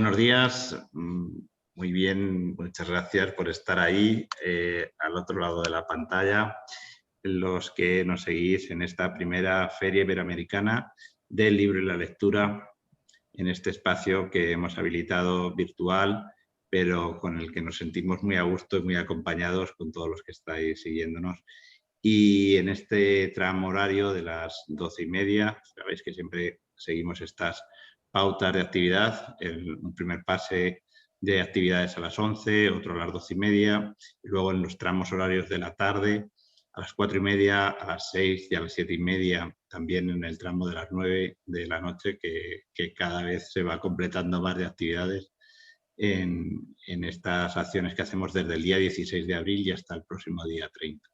Buenos días, muy bien, muchas gracias por estar ahí al otro lado de la pantalla, los que nos seguís en esta primera Feria Iberoamericana del Libro y la Lectura, en este espacio que hemos habilitado virtual, pero con el que nos sentimos muy a gusto y muy acompañados con todos los que estáis siguiéndonos. Y en este tramo horario de las 12:30, sabéis que siempre seguimos estas pautas de actividad, un primer pase de actividades a las 11, otro a las 12:30, y luego en los tramos horarios de la tarde, a las 4:30, a las 6 y a las 7:30, también en el tramo de las 9 de la noche, que cada vez se va completando más de actividades en estas acciones que hacemos desde el día 16 de abril y hasta el próximo día 30.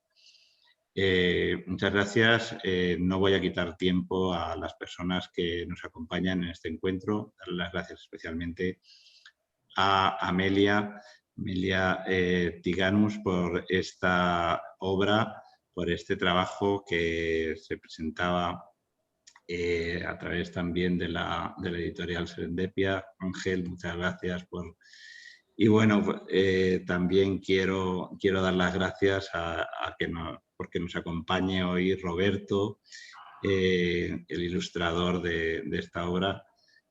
Muchas gracias. No voy a quitar tiempo a las personas que nos acompañan en este encuentro. Darle las gracias especialmente a Amelia Tiganus por esta obra, por este trabajo que se presentaba a través también de la editorial Serendipia. Ángel, muchas gracias por... Y bueno, también quiero dar las gracias porque nos acompañe hoy Roberto, el ilustrador de esta obra,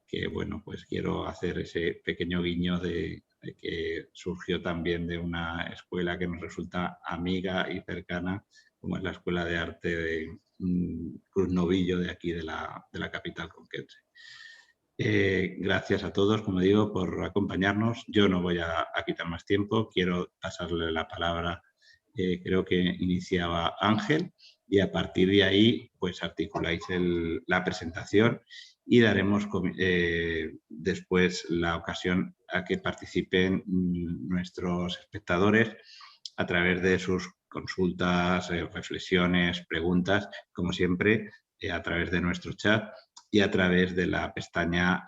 que bueno, pues quiero hacer ese pequeño guiño de que surgió también de una escuela que nos resulta amiga y cercana, como es la Escuela de Arte de Cruz Novillo, de aquí de la capital conquense. Gracias a todos, como digo, por acompañarnos. Yo no voy a quitar más tiempo, quiero pasarle la palabra, creo que iniciaba Ángel, y a partir de ahí pues articuláis la presentación y daremos después la ocasión a que participen nuestros espectadores a través de sus consultas, reflexiones, preguntas, como siempre, a través de nuestro chat y a través de la pestaña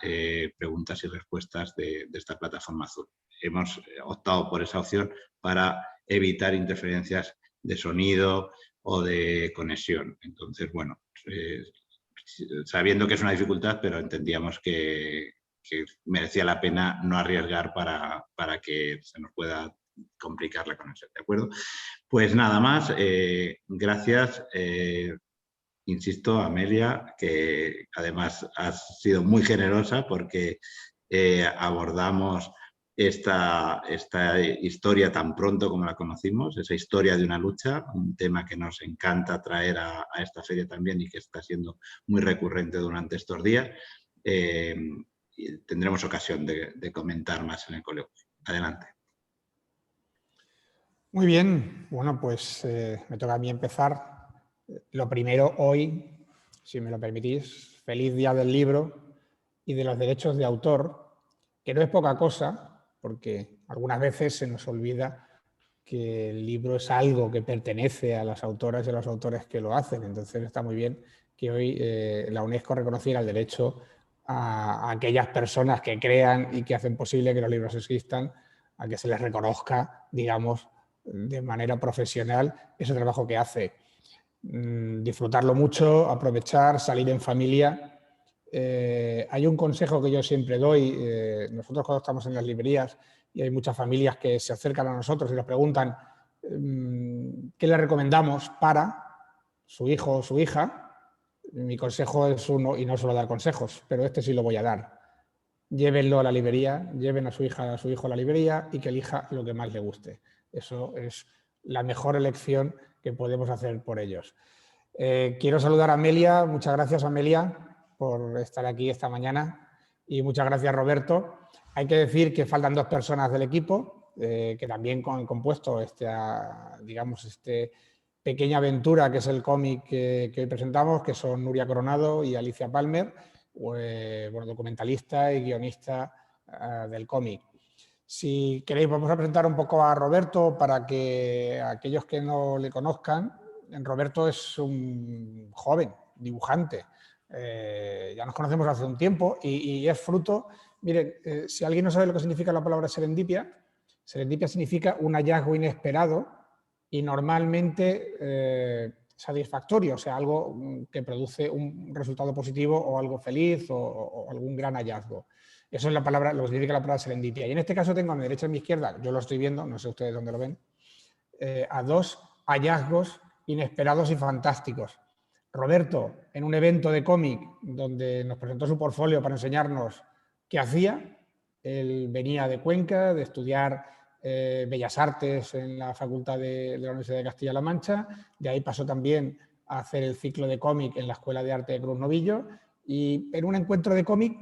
preguntas y respuestas de esta plataforma azul. Hemos optado por esa opción para evitar interferencias de sonido o de conexión. Entonces, bueno, sabiendo que es una dificultad, pero entendíamos que merecía la pena no arriesgar para que se nos pueda complicar la conexión, ¿de acuerdo? Pues nada más, gracias. Insisto, Amelia, que además has sido muy generosa porque abordamos esta historia tan pronto como la conocimos, esa historia de una lucha, un tema que nos encanta traer a esta feria también y que está siendo muy recurrente durante estos días. Y tendremos ocasión de comentar más en el coloquio. Adelante. Muy bien, bueno, pues me toca a mí empezar. Lo primero, hoy, si me lo permitís, feliz Día del Libro y de los derechos de autor, que no es poca cosa, porque algunas veces se nos olvida que el libro es algo que pertenece a las autoras y a los autores que lo hacen. Entonces está muy bien que hoy la UNESCO reconociera el derecho a aquellas personas que crean y que hacen posible que los libros existan, a que se les reconozca, digamos, de manera profesional ese trabajo que hace. Disfrutarlo mucho, aprovechar, salir en familia. Hay un consejo que yo siempre doy. Nosotros cuando estamos en las librerías y hay muchas familias que se acercan a nosotros y nos preguntan qué le recomendamos para su hijo o su hija. Mi consejo es uno, y no suelo dar consejos, pero este sí lo voy a dar. Llévenlo a la librería, lleven a su hija, a su hijo a la librería y que elija lo que más le guste. Eso es la mejor elección que podemos hacer por ellos. Quiero saludar a Amelia. Muchas gracias, Amelia, por estar aquí esta mañana. Y muchas gracias, Roberto. Hay que decir que faltan 2 personas del equipo que también han compuesto esta pequeña aventura que es el cómic que hoy presentamos, que son Nuria Coronado y Alicia Palmer, documentalista y guionista del cómic. Si queréis, vamos a presentar un poco a Roberto para que aquellos que no le conozcan. Roberto es un joven dibujante. Ya nos conocemos hace un tiempo y es fruto... Miren, si alguien no sabe lo que significa la palabra serendipia, serendipia significa un hallazgo inesperado y normalmente satisfactorio, o sea, algo que produce un resultado positivo o algo feliz o algún gran hallazgo. Eso es la palabra, lo que significa la palabra serendipia. Y en este caso tengo a mi derecha y a mi izquierda, yo lo estoy viendo, no sé ustedes dónde lo ven, a dos hallazgos inesperados y fantásticos. Roberto, en un evento de cómic donde nos presentó su portfolio para enseñarnos qué hacía, él venía de Cuenca, de estudiar Bellas Artes en la Facultad de la Universidad de Castilla-La Mancha, de ahí pasó también a hacer el ciclo de cómic en la Escuela de Arte de Cruz Novillo y en un encuentro de cómic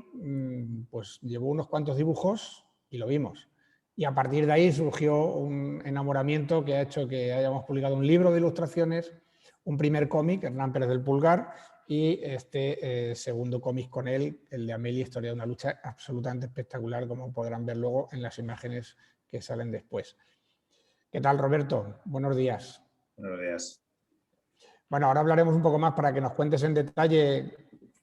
pues llevó unos cuantos dibujos y lo vimos. Y a partir de ahí surgió un enamoramiento que ha hecho que hayamos publicado un libro de ilustraciones, un primer cómic, Hernán Pérez del Pulgar, y este segundo cómic con él, el de Amelia, historia de una lucha absolutamente espectacular, como podrán ver luego en las imágenes que salen después. ¿Qué tal, Roberto? Buenos días. Buenos días. Bueno, ahora hablaremos un poco más para que nos cuentes en detalle,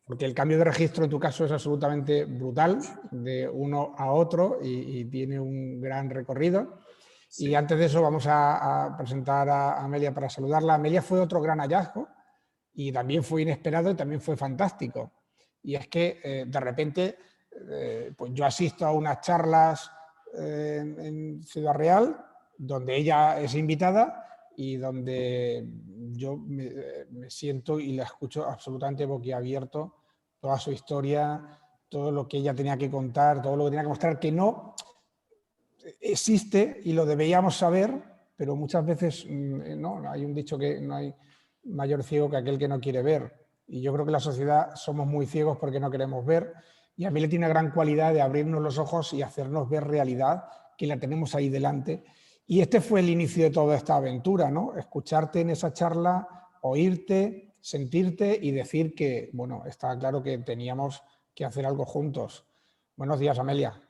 porque el cambio de registro en tu caso es absolutamente brutal, de uno a otro, y tiene un gran recorrido. Sí. Y antes de eso vamos a presentar a Amelia para saludarla. Amelia fue otro gran hallazgo y también fue inesperado y también fue fantástico. Y es que de repente pues yo asisto a unas charlas en Ciudad Real, donde ella es invitada y donde yo me siento y la escucho absolutamente boquiabierto, toda su historia, todo lo que ella tenía que contar, todo lo que tenía que mostrar, que no existe y lo deberíamos saber, pero muchas veces no, hay un dicho que no hay mayor ciego que aquel que no quiere ver. Y yo creo que la sociedad somos muy ciegos porque no queremos ver. Y a mí le tiene una gran cualidad de abrirnos los ojos y hacernos ver realidad, que la tenemos ahí delante. Y este fue el inicio de toda esta aventura, ¿no? Escucharte en esa charla, oírte, sentirte y decir que, bueno, está claro que teníamos que hacer algo juntos. Buenos días, Amelia.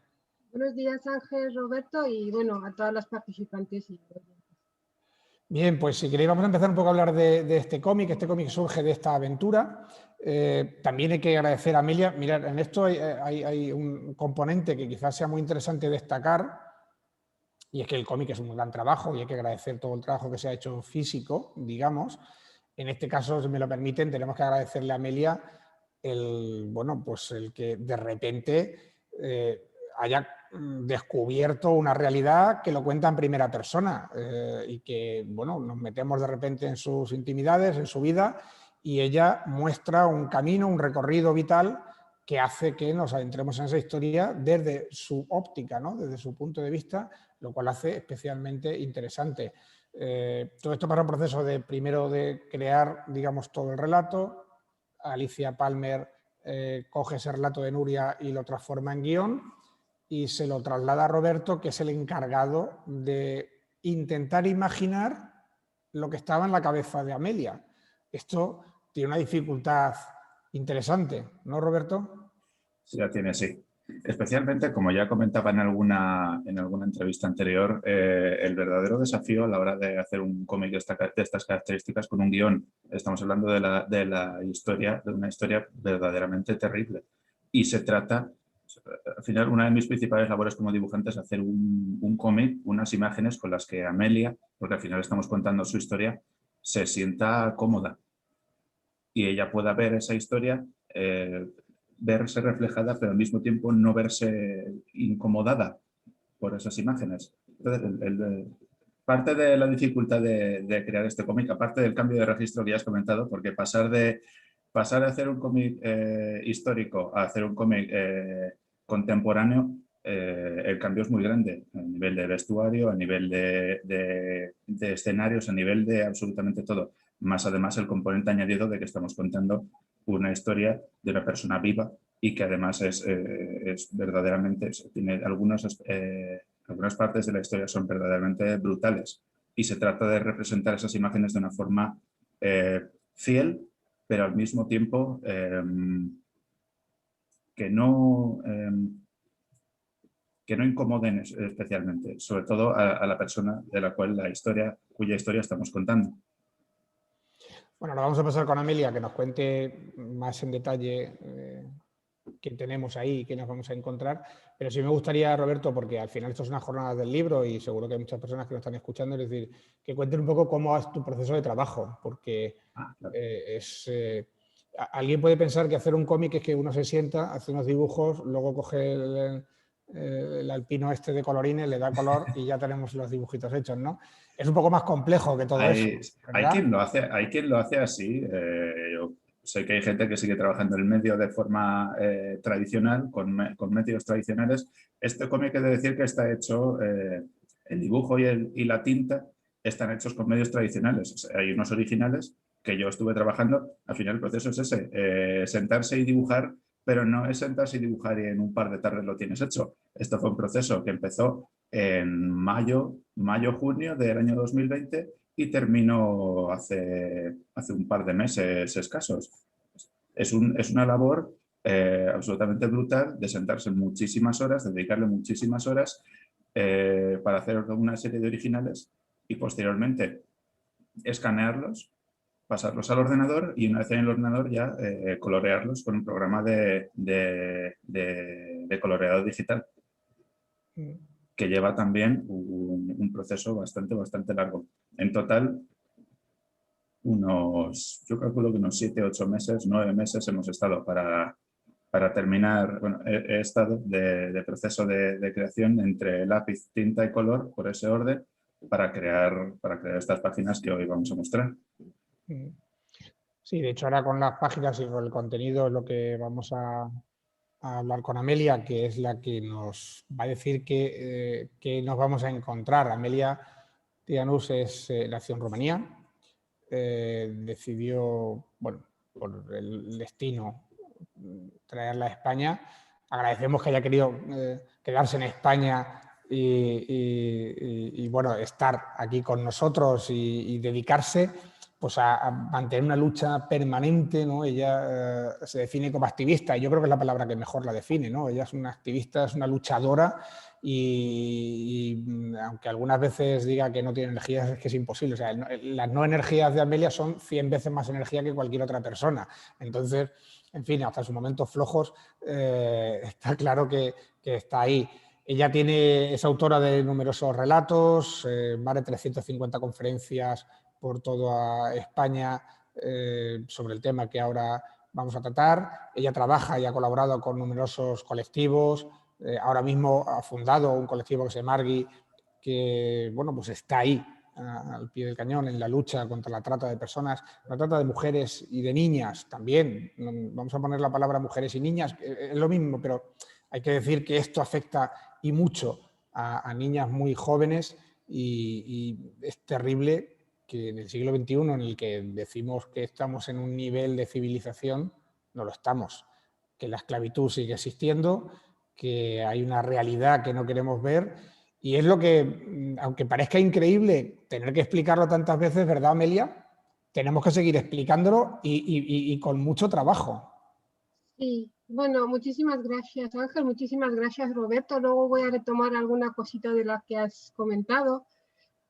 Buenos días, Ángel, Roberto, y bueno, a todas las participantes. Bien, pues si queréis vamos a empezar un poco a hablar de este cómic. Este cómic surge de esta aventura. También hay que agradecer a Amelia. Mirad, en esto hay un componente que quizás sea muy interesante destacar, y es que el cómic es un gran trabajo y hay que agradecer todo el trabajo que se ha hecho físico, digamos. En este caso, si me lo permiten, tenemos que agradecerle a Amelia bueno, pues el que de repente haya descubierto una realidad que lo cuenta en primera persona y que, bueno, nos metemos de repente en sus intimidades, en su vida, y ella muestra un camino, un recorrido vital que hace que nos adentremos en esa historia desde su óptica, ¿no? Desde su punto de vista, lo cual hace especialmente interesante. Todo esto para un proceso de, primero, de crear, digamos, todo el relato. Alicia Palmer coge ese relato de Nuria y lo transforma en guión y se lo traslada a Roberto, que es el encargado de intentar imaginar lo que estaba en la cabeza de Amelia. Esto tiene una dificultad interesante, ¿no, Roberto? Sí, la tiene, sí. Especialmente, como ya comentaba en alguna entrevista anterior, el verdadero desafío a la hora de hacer un cómic de estas características con un guión. Estamos hablando de una historia verdaderamente terrible. Y se trata, al final, una de mis principales labores como dibujante es hacer un cómic, unas imágenes con las que Amelia, porque al final estamos contando su historia, se sienta cómoda. Y ella pueda ver esa historia, verse reflejada, pero al mismo tiempo no verse incomodada por esas imágenes. Entonces, parte de la dificultad de crear este cómic, aparte del cambio de registro que ya has comentado, porque pasar de hacer un cómic histórico a hacer un cómic contemporáneo, el cambio es muy grande a nivel de vestuario, a nivel de escenarios, a nivel de absolutamente todo. Más además el componente añadido de que estamos contando una historia de una persona viva y que además es verdaderamente, tiene algunas partes de la historia son verdaderamente brutales y se trata de representar esas imágenes de una forma fiel, pero al mismo tiempo que no incomoden especialmente, sobre todo a la persona de la cual cuya historia estamos contando. Bueno, ahora vamos a pasar con Amelia, que nos cuente más en detalle qué tenemos ahí, qué nos vamos a encontrar. Pero sí me gustaría, Roberto, porque al final esto es una jornada del libro y seguro que hay muchas personas que nos están escuchando, es decir, que cuenten un poco cómo es tu proceso de trabajo, porque claro. Alguien puede pensar que hacer un cómic es que uno se sienta, hace unos dibujos, luego coge el alpino este de colorines, le da color y ya tenemos los dibujitos hechos, ¿no? Es un poco más complejo que todo eso, Hay ¿verdad? quien lo hace así. Yo sé que hay gente que sigue trabajando en el medio de forma tradicional, con medios tradicionales. Este cómic he de decir que está hecho, el dibujo y la tinta están hechos con medios tradicionales. O sea, hay unos originales que yo estuve trabajando. Al final el proceso es ese, sentarse y dibujar, pero no es sentarse y dibujar y en un par de tardes lo tienes hecho. Esto fue un proceso que empezó en junio del año 2020 y terminó hace un par de meses escasos. Es una labor absolutamente brutal de sentarse muchísimas horas, de dedicarle muchísimas horas para hacer una serie de originales y posteriormente escanearlos, pasarlos al ordenador y una vez en el ordenador ya colorearlos con un programa de coloreado digital que lleva también un proceso bastante largo. En total, yo calculo que unos 7, 8 meses, 9 meses hemos estado para terminar. Bueno, he estado de proceso de creación entre lápiz, tinta y color, por ese orden, para crear estas páginas que hoy vamos a mostrar. Sí, de hecho ahora con las páginas y con el contenido es lo que vamos a hablar con Amelia, que es la que nos va a decir qué nos vamos a encontrar. Amelia Tianus nació en Rumanía, decidió, bueno, por el destino, traerla a España. Agradecemos que haya querido quedarse en España y bueno, estar aquí con nosotros y dedicarse pues a mantener una lucha permanente, ¿no? Ella se define como activista y yo creo que es la palabra que mejor la define, ¿no? Ella es una activista, es una luchadora y aunque algunas veces diga que no tiene energías, es que es imposible. O sea, las no energías de Amelia son 100 veces más energía que cualquier otra persona. Entonces, en fin, hasta sus momentos flojos está claro que está ahí. Ella es autora de numerosos relatos, más de 350 conferencias por toda España sobre el tema que ahora vamos a tratar. Ella trabaja y ha colaborado con numerosos colectivos. Ahora mismo ha fundado un colectivo que se llama Margui, que bueno, pues está ahí al pie del cañón en la lucha contra la trata de personas, la trata de mujeres y de niñas también. Vamos a poner la palabra mujeres y niñas, es lo mismo, pero hay que decir que esto afecta y mucho a niñas muy jóvenes y es terrible que en el siglo XXI, en el que decimos que estamos en un nivel de civilización, no lo estamos, que la esclavitud sigue existiendo, que hay una realidad que no queremos ver y es lo que, aunque parezca increíble tener que explicarlo tantas veces, ¿verdad, Amelia? Tenemos que seguir explicándolo y con mucho trabajo. Sí, bueno, muchísimas gracias Ángel, muchísimas gracias Roberto. Luego voy a retomar alguna cosita de las que has comentado,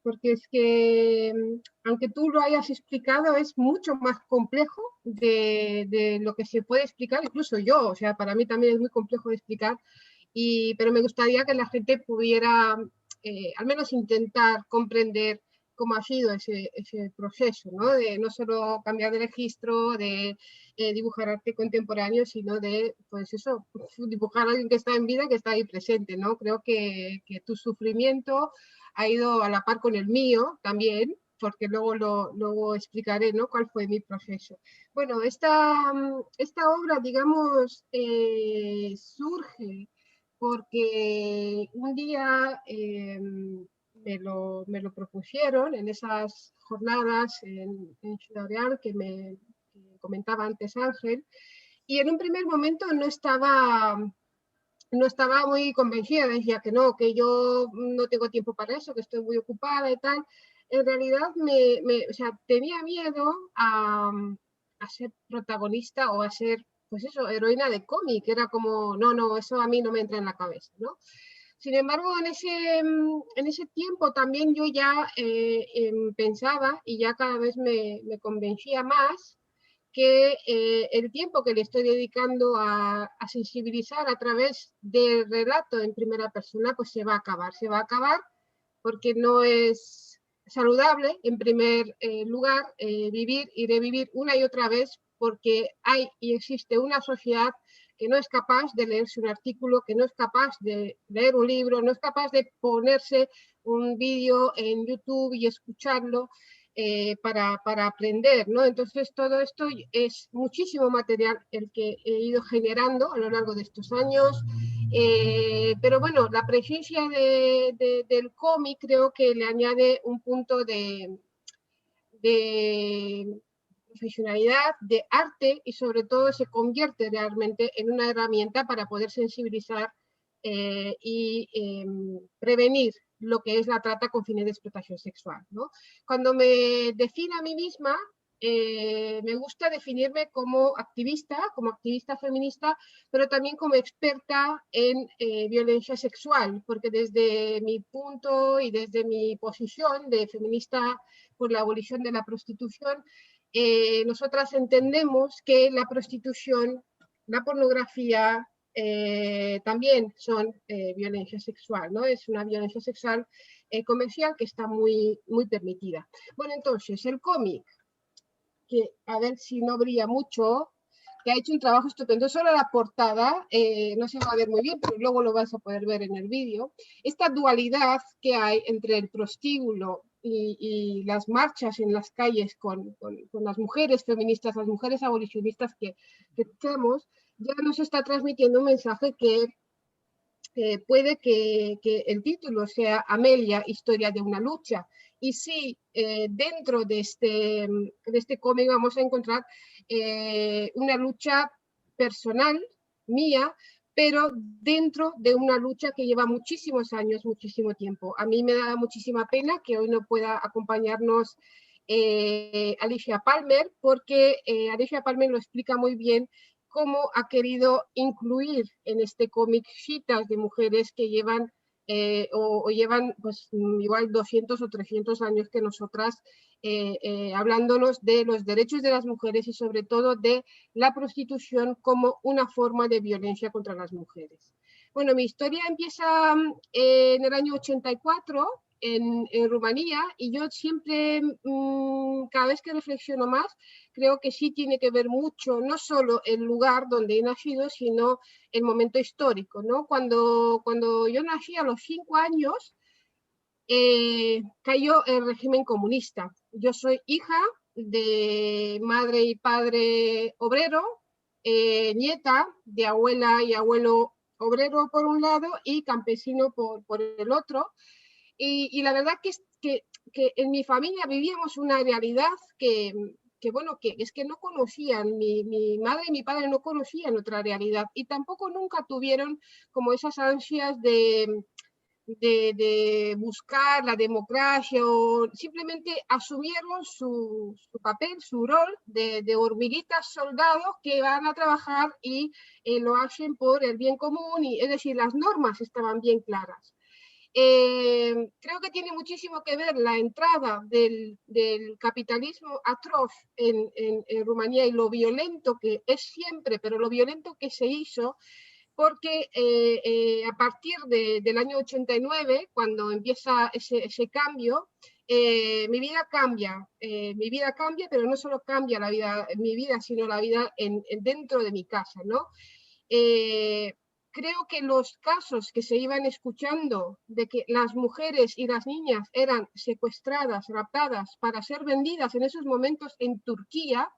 porque es que, aunque tú lo hayas explicado, es mucho más complejo de lo que se puede explicar, incluso yo, o sea, para mí también es muy complejo de explicar, pero me gustaría que la gente pudiera al menos intentar comprender cómo ha sido ese proceso, ¿no? De no solo cambiar de registro, de dibujar arte contemporáneo, sino de, pues eso, dibujar a alguien que está en vida, que está ahí presente, ¿no? Creo que tu sufrimiento ha ido a la par con el mío también, porque luego explicaré, ¿no?, cuál fue mi proceso. Bueno, esta obra, digamos, surge porque un día me lo propusieron en esas jornadas en Ciudad Real que comentaba antes Ángel, y en un primer momento no estaba muy convencida, decía que no, que yo no tengo tiempo para eso, que estoy muy ocupada y tal. En realidad o sea, tenía miedo a ser protagonista o a ser, pues eso, heroína de cómic. Era como, no, eso a mí no me entra en la cabeza, ¿no? Sin embargo, en ese tiempo también yo ya pensaba y ya cada vez me convencía más que el tiempo que le estoy dedicando a sensibilizar a través del relato en primera persona, pues se va a acabar porque no es saludable, en primer lugar, vivir y revivir una y otra vez porque hay y existe una sociedad que no es capaz de leerse un artículo, que no es capaz de leer un libro, no es capaz de ponerse un vídeo en YouTube y escucharlo para aprender, ¿no? Entonces todo esto es muchísimo material el que he ido generando a lo largo de estos años, pero bueno, la presencia del cómic creo que le añade un punto de profesionalidad, de arte, y sobre todo se convierte realmente en una herramienta para poder sensibilizar y prevenir lo que es la trata con fines de explotación sexual, ¿no? Cuando me defino a mí misma, me gusta definirme como activista feminista, pero también como experta en violencia sexual, porque desde mi punto y desde mi posición de feminista por la abolición de la prostitución, nosotras entendemos que la prostitución, la pornografía, también son violencia sexual, ¿no? Es una violencia sexual comercial que está muy, muy permitida. Bueno, entonces, el cómic, que a ver si no brilla mucho, que ha hecho un trabajo estupendo. Solo la portada, no se va a ver muy bien, pero luego lo vas a poder ver en el vídeo. Esta dualidad que hay entre el prostíbulo y las marchas en las calles con las mujeres feministas, las mujeres abolicionistas que tenemos, ya nos está transmitiendo un mensaje que puede que el título sea Amelia, historia de una lucha. Y sí, dentro de este cómic vamos a encontrar una lucha personal mía, pero dentro de una lucha que lleva muchísimos años, muchísimo tiempo. A mí me da muchísima pena que hoy no pueda acompañarnos Alicia Palmer, porque Alicia Palmer lo explica muy bien cómo ha querido incluir en este cómic citas de mujeres que llevan o llevan pues igual 200 o 300 años que nosotras hablándonos de los derechos de las mujeres y sobre todo de la prostitución como una forma de violencia contra las mujeres. Bueno, mi historia empieza en el año 84 en Rumanía, y yo siempre, cada vez que reflexiono más, creo que sí tiene que ver mucho, no solo el lugar donde he nacido, sino el momento histórico, ¿no? Cuando yo nací a los 5 años, cayó el régimen comunista. Yo soy hija de madre y padre obrero, nieta de abuela y abuelo obrero por un lado y campesino por el otro. Y la verdad que en mi familia vivíamos una realidad bueno, que es que no conocían, mi madre y mi padre no conocían otra realidad y tampoco nunca tuvieron como esas ansias de buscar la democracia o simplemente asumieron su papel, su rol de hormiguitas soldados que van a trabajar y lo hacen por el bien común, y, es decir, las normas estaban bien claras. Creo que tiene muchísimo que ver la entrada del capitalismo atroz en Rumanía y lo violento que es siempre, pero lo violento que se hizo, porque a partir del año 89, cuando empieza ese cambio, mi vida cambia, pero no solo cambia mi vida, sino la vida dentro de mi casa, ¿no? Creo que los casos que se iban escuchando de que las mujeres y las niñas eran secuestradas, raptadas para ser vendidas en esos momentos en Turquía,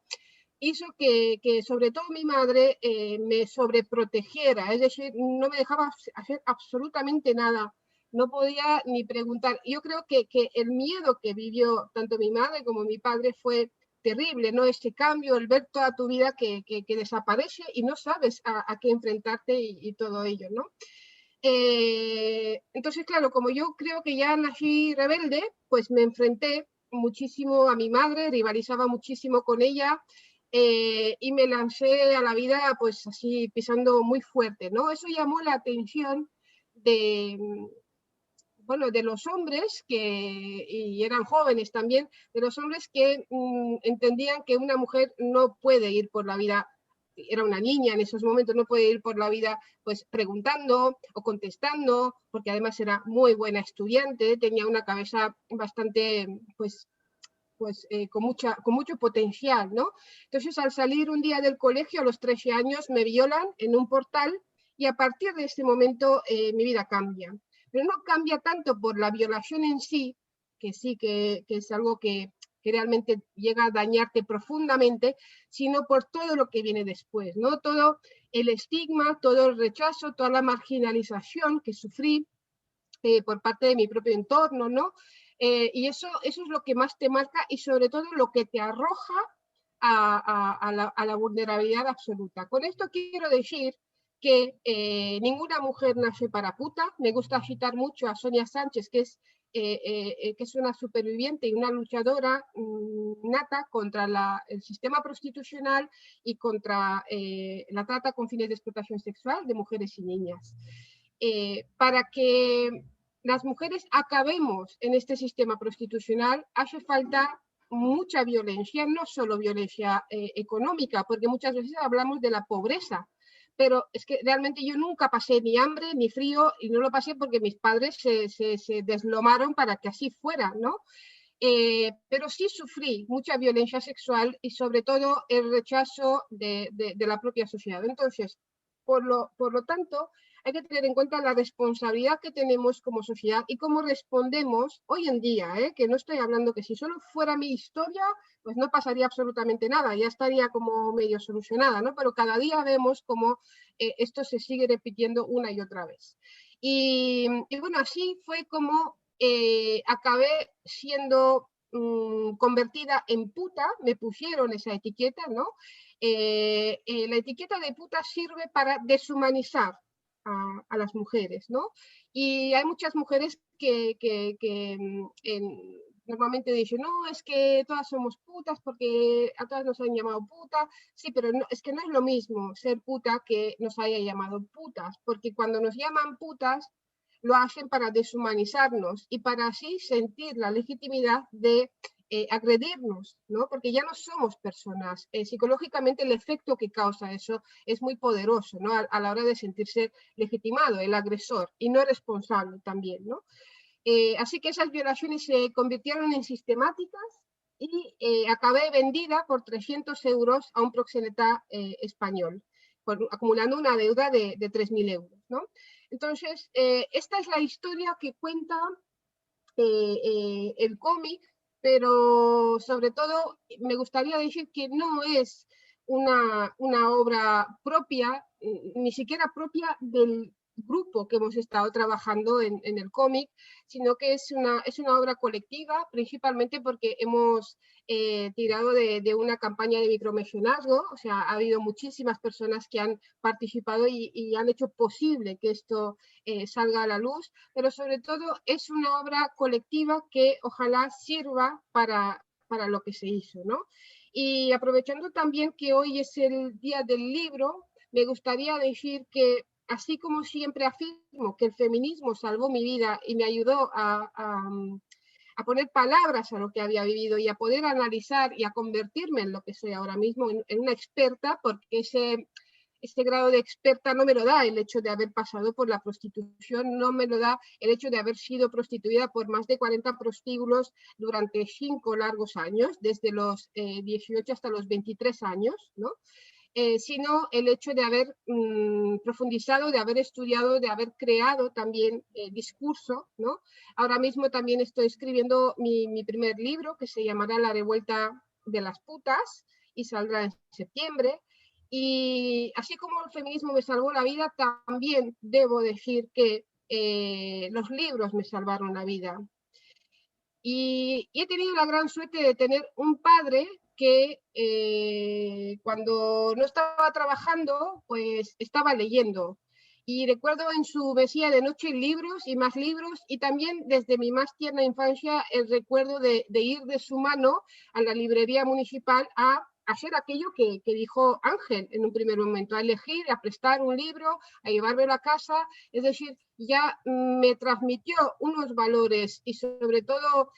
hizo que sobre todo mi madre me sobreprotegiera, es decir, no me dejaba hacer absolutamente nada, no podía ni preguntar. Yo creo que el miedo que vivió tanto mi madre como mi padre fue terrible, ¿no? Este cambio, el ver toda tu vida que desaparece y no sabes a qué enfrentarte y todo ello, ¿no? Entonces, claro, como yo creo que ya nací rebelde, pues me enfrenté muchísimo a mi madre, rivalizaba muchísimo con ella, y me lancé a la vida pues así pisando muy fuerte, ¿no? Eso llamó la atención bueno, de los hombres y eran jóvenes también, de los hombres que entendían que una mujer no puede ir por la vida, era una niña en esos momentos, no puede ir por la vida pues preguntando o contestando, porque además era muy buena estudiante, tenía una cabeza bastante pues pues, con mucho potencial, ¿no? Entonces, al salir un día del colegio a los 13 años, me violan en un portal y a partir de este momento mi vida cambia. Pero no cambia tanto por la violación en sí, que sí que es algo que realmente llega a dañarte profundamente, sino por todo lo que viene después, ¿no? Todo el estigma, todo el rechazo, toda la marginalización que sufrí por parte de mi propio entorno, ¿no? Y eso es lo que más te marca y sobre todo lo que te arroja a la vulnerabilidad absoluta. Con esto quiero decir que ninguna mujer nace para puta. Me gusta citar mucho a Sonia Sánchez, que es una superviviente y una luchadora nata contra el sistema prostitucional y contra la trata con fines de explotación sexual de mujeres y niñas. Para que las mujeres acabemos en este sistema prostitucional hace falta mucha violencia, no solo violencia económica, porque muchas veces hablamos de la pobreza, pero es que realmente yo nunca pasé ni hambre ni frío y no lo pasé porque mis padres se deslomaron para que así fuera, ¿no? Pero sí sufrí mucha violencia sexual y sobre todo el rechazo de la propia sociedad. Entonces, por lo tanto, hay que tener en cuenta la responsabilidad que tenemos como sociedad y cómo respondemos hoy en día, que no estoy hablando que si solo fuera mi historia, pues no pasaría absolutamente nada, ya estaría como medio solucionada, ¿no? Pero cada día vemos cómo esto se sigue repitiendo una y otra vez. Y bueno, así fue como acabé siendo convertida en puta, me pusieron esa etiqueta, ¿no? La etiqueta de puta sirve para deshumanizar a las mujeres, ¿no? Y hay muchas mujeres que normalmente dicen, no, es que todas somos putas porque a todas nos han llamado puta. Sí, pero no, es que no es lo mismo ser puta que nos haya llamado putas, porque cuando nos llaman putas lo hacen para deshumanizarnos y para así sentir la legitimidad de agredirnos, ¿no? Porque ya no somos personas. Psicológicamente el efecto que causa eso es muy poderoso, ¿no? A la hora de sentirse legitimado, el agresor, y no responsable también, ¿no? Así que esas violaciones se convirtieron en sistemáticas y acabé vendida por 300 euros a un proxeneta español, acumulando una deuda de 3.000 euros, ¿no? Entonces, esta es la historia que cuenta el cómic, pero sobre todo me gustaría decir que no es una obra propia, ni siquiera propia del grupo que hemos estado trabajando en el cómic, sino que es una obra colectiva, principalmente porque hemos tirado de una campaña de micromecenazgo, o sea, ha habido muchísimas personas que han participado y han hecho posible que esto salga a la luz, pero sobre todo es una obra colectiva que ojalá sirva para lo que se hizo, ¿no? Y aprovechando también que hoy es el día del libro, me gustaría decir que así como siempre afirmo que el feminismo salvó mi vida y me ayudó a poner palabras a lo que había vivido y a poder analizar y a convertirme en lo que soy ahora mismo, en una experta, porque este grado de experta no me lo da el hecho de haber pasado por la prostitución, no me lo da el hecho de haber sido prostituida por más de 40 prostíbulos durante 5 largos años, desde los 18 hasta los 23 años, ¿no? Sino el hecho de haber profundizado, de haber estudiado, de haber creado también discurso, ¿no? Ahora mismo también estoy escribiendo mi primer libro, que se llamará La revuelta de las putas, y saldrá en septiembre. Y así como el feminismo me salvó la vida, también debo decir que los libros me salvaron la vida. Y he tenido la gran suerte de tener un padre que cuando no estaba trabajando, pues estaba leyendo. Y recuerdo en su mesilla de noche libros y también desde mi más tierna infancia el recuerdo de ir de su mano a la librería municipal a hacer aquello que dijo Ángel en un primer momento, a elegir, a prestar un libro, a llevármelo a casa. Es decir, ya me transmitió unos valores y sobre todo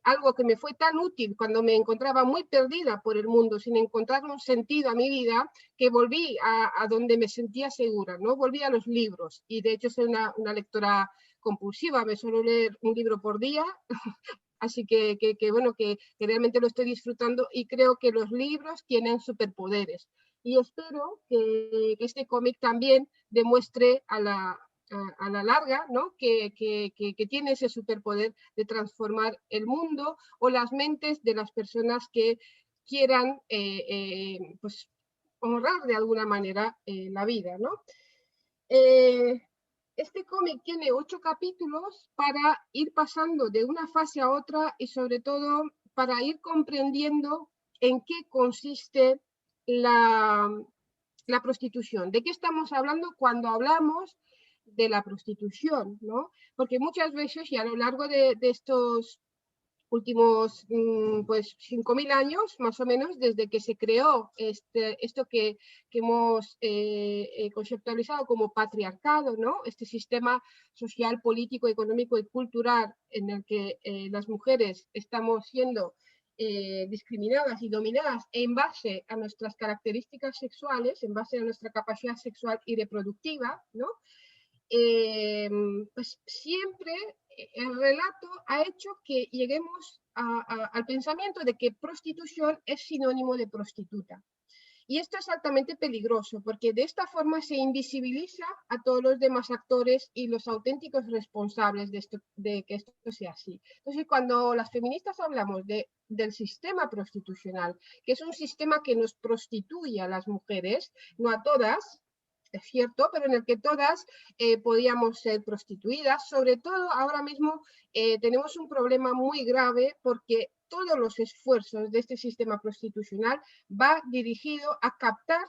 algo que me fue tan útil cuando me encontraba muy perdida por el mundo, sin encontrar un sentido a mi vida, que volví a donde me sentía segura, ¿no? Volví a los libros y de hecho soy una lectora compulsiva, me suelo leer un libro por día, Así que bueno, que realmente lo estoy disfrutando y creo que los libros tienen superpoderes. Y espero que este cómic también demuestre a la larga, ¿no? que tiene ese superpoder de transformar el mundo o las mentes de las personas que quieran pues, honrar de alguna manera la vida, ¿no? Este cómic tiene 8 capítulos para ir pasando de una fase a otra y sobre todo para ir comprendiendo en qué consiste la prostitución. ¿De qué estamos hablando cuando hablamos de la prostitución, ¿no? Porque muchas veces y a lo largo de estos últimos pues 5.000 años más o menos desde que se creó esto que hemos conceptualizado como patriarcado, ¿no? Este sistema social, político, económico y cultural en el que las mujeres estamos siendo discriminadas y dominadas en base a nuestras características sexuales, en base a nuestra capacidad sexual y reproductiva, ¿no? Pues siempre el relato ha hecho que lleguemos al pensamiento de que prostitución es sinónimo de prostituta. Y esto es altamente peligroso porque de esta forma se invisibiliza a todos los demás actores y los auténticos responsables de que esto sea así. Entonces, cuando las feministas hablamos del sistema prostitucional, que es un sistema que nos prostituye a las mujeres, no a todas, es cierto, pero en el que todas podíamos ser prostituidas. Sobre todo ahora mismo tenemos un problema muy grave porque todos los esfuerzos de este sistema prostitucional va dirigido a captar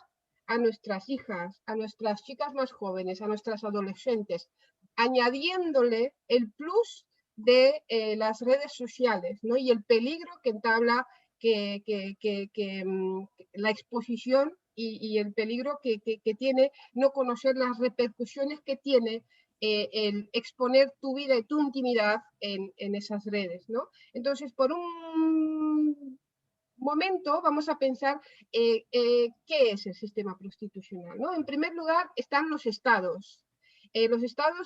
a nuestras hijas, a nuestras chicas más jóvenes, a nuestras adolescentes, añadiéndole el plus de las redes sociales, ¿no? Y el peligro que entabla la exposición y el peligro que tiene no conocer las repercusiones que tiene el exponer tu vida y tu intimidad en esas redes, ¿no? Entonces, por un momento vamos a pensar qué es el sistema prostitucional, ¿no? En primer lugar están los estados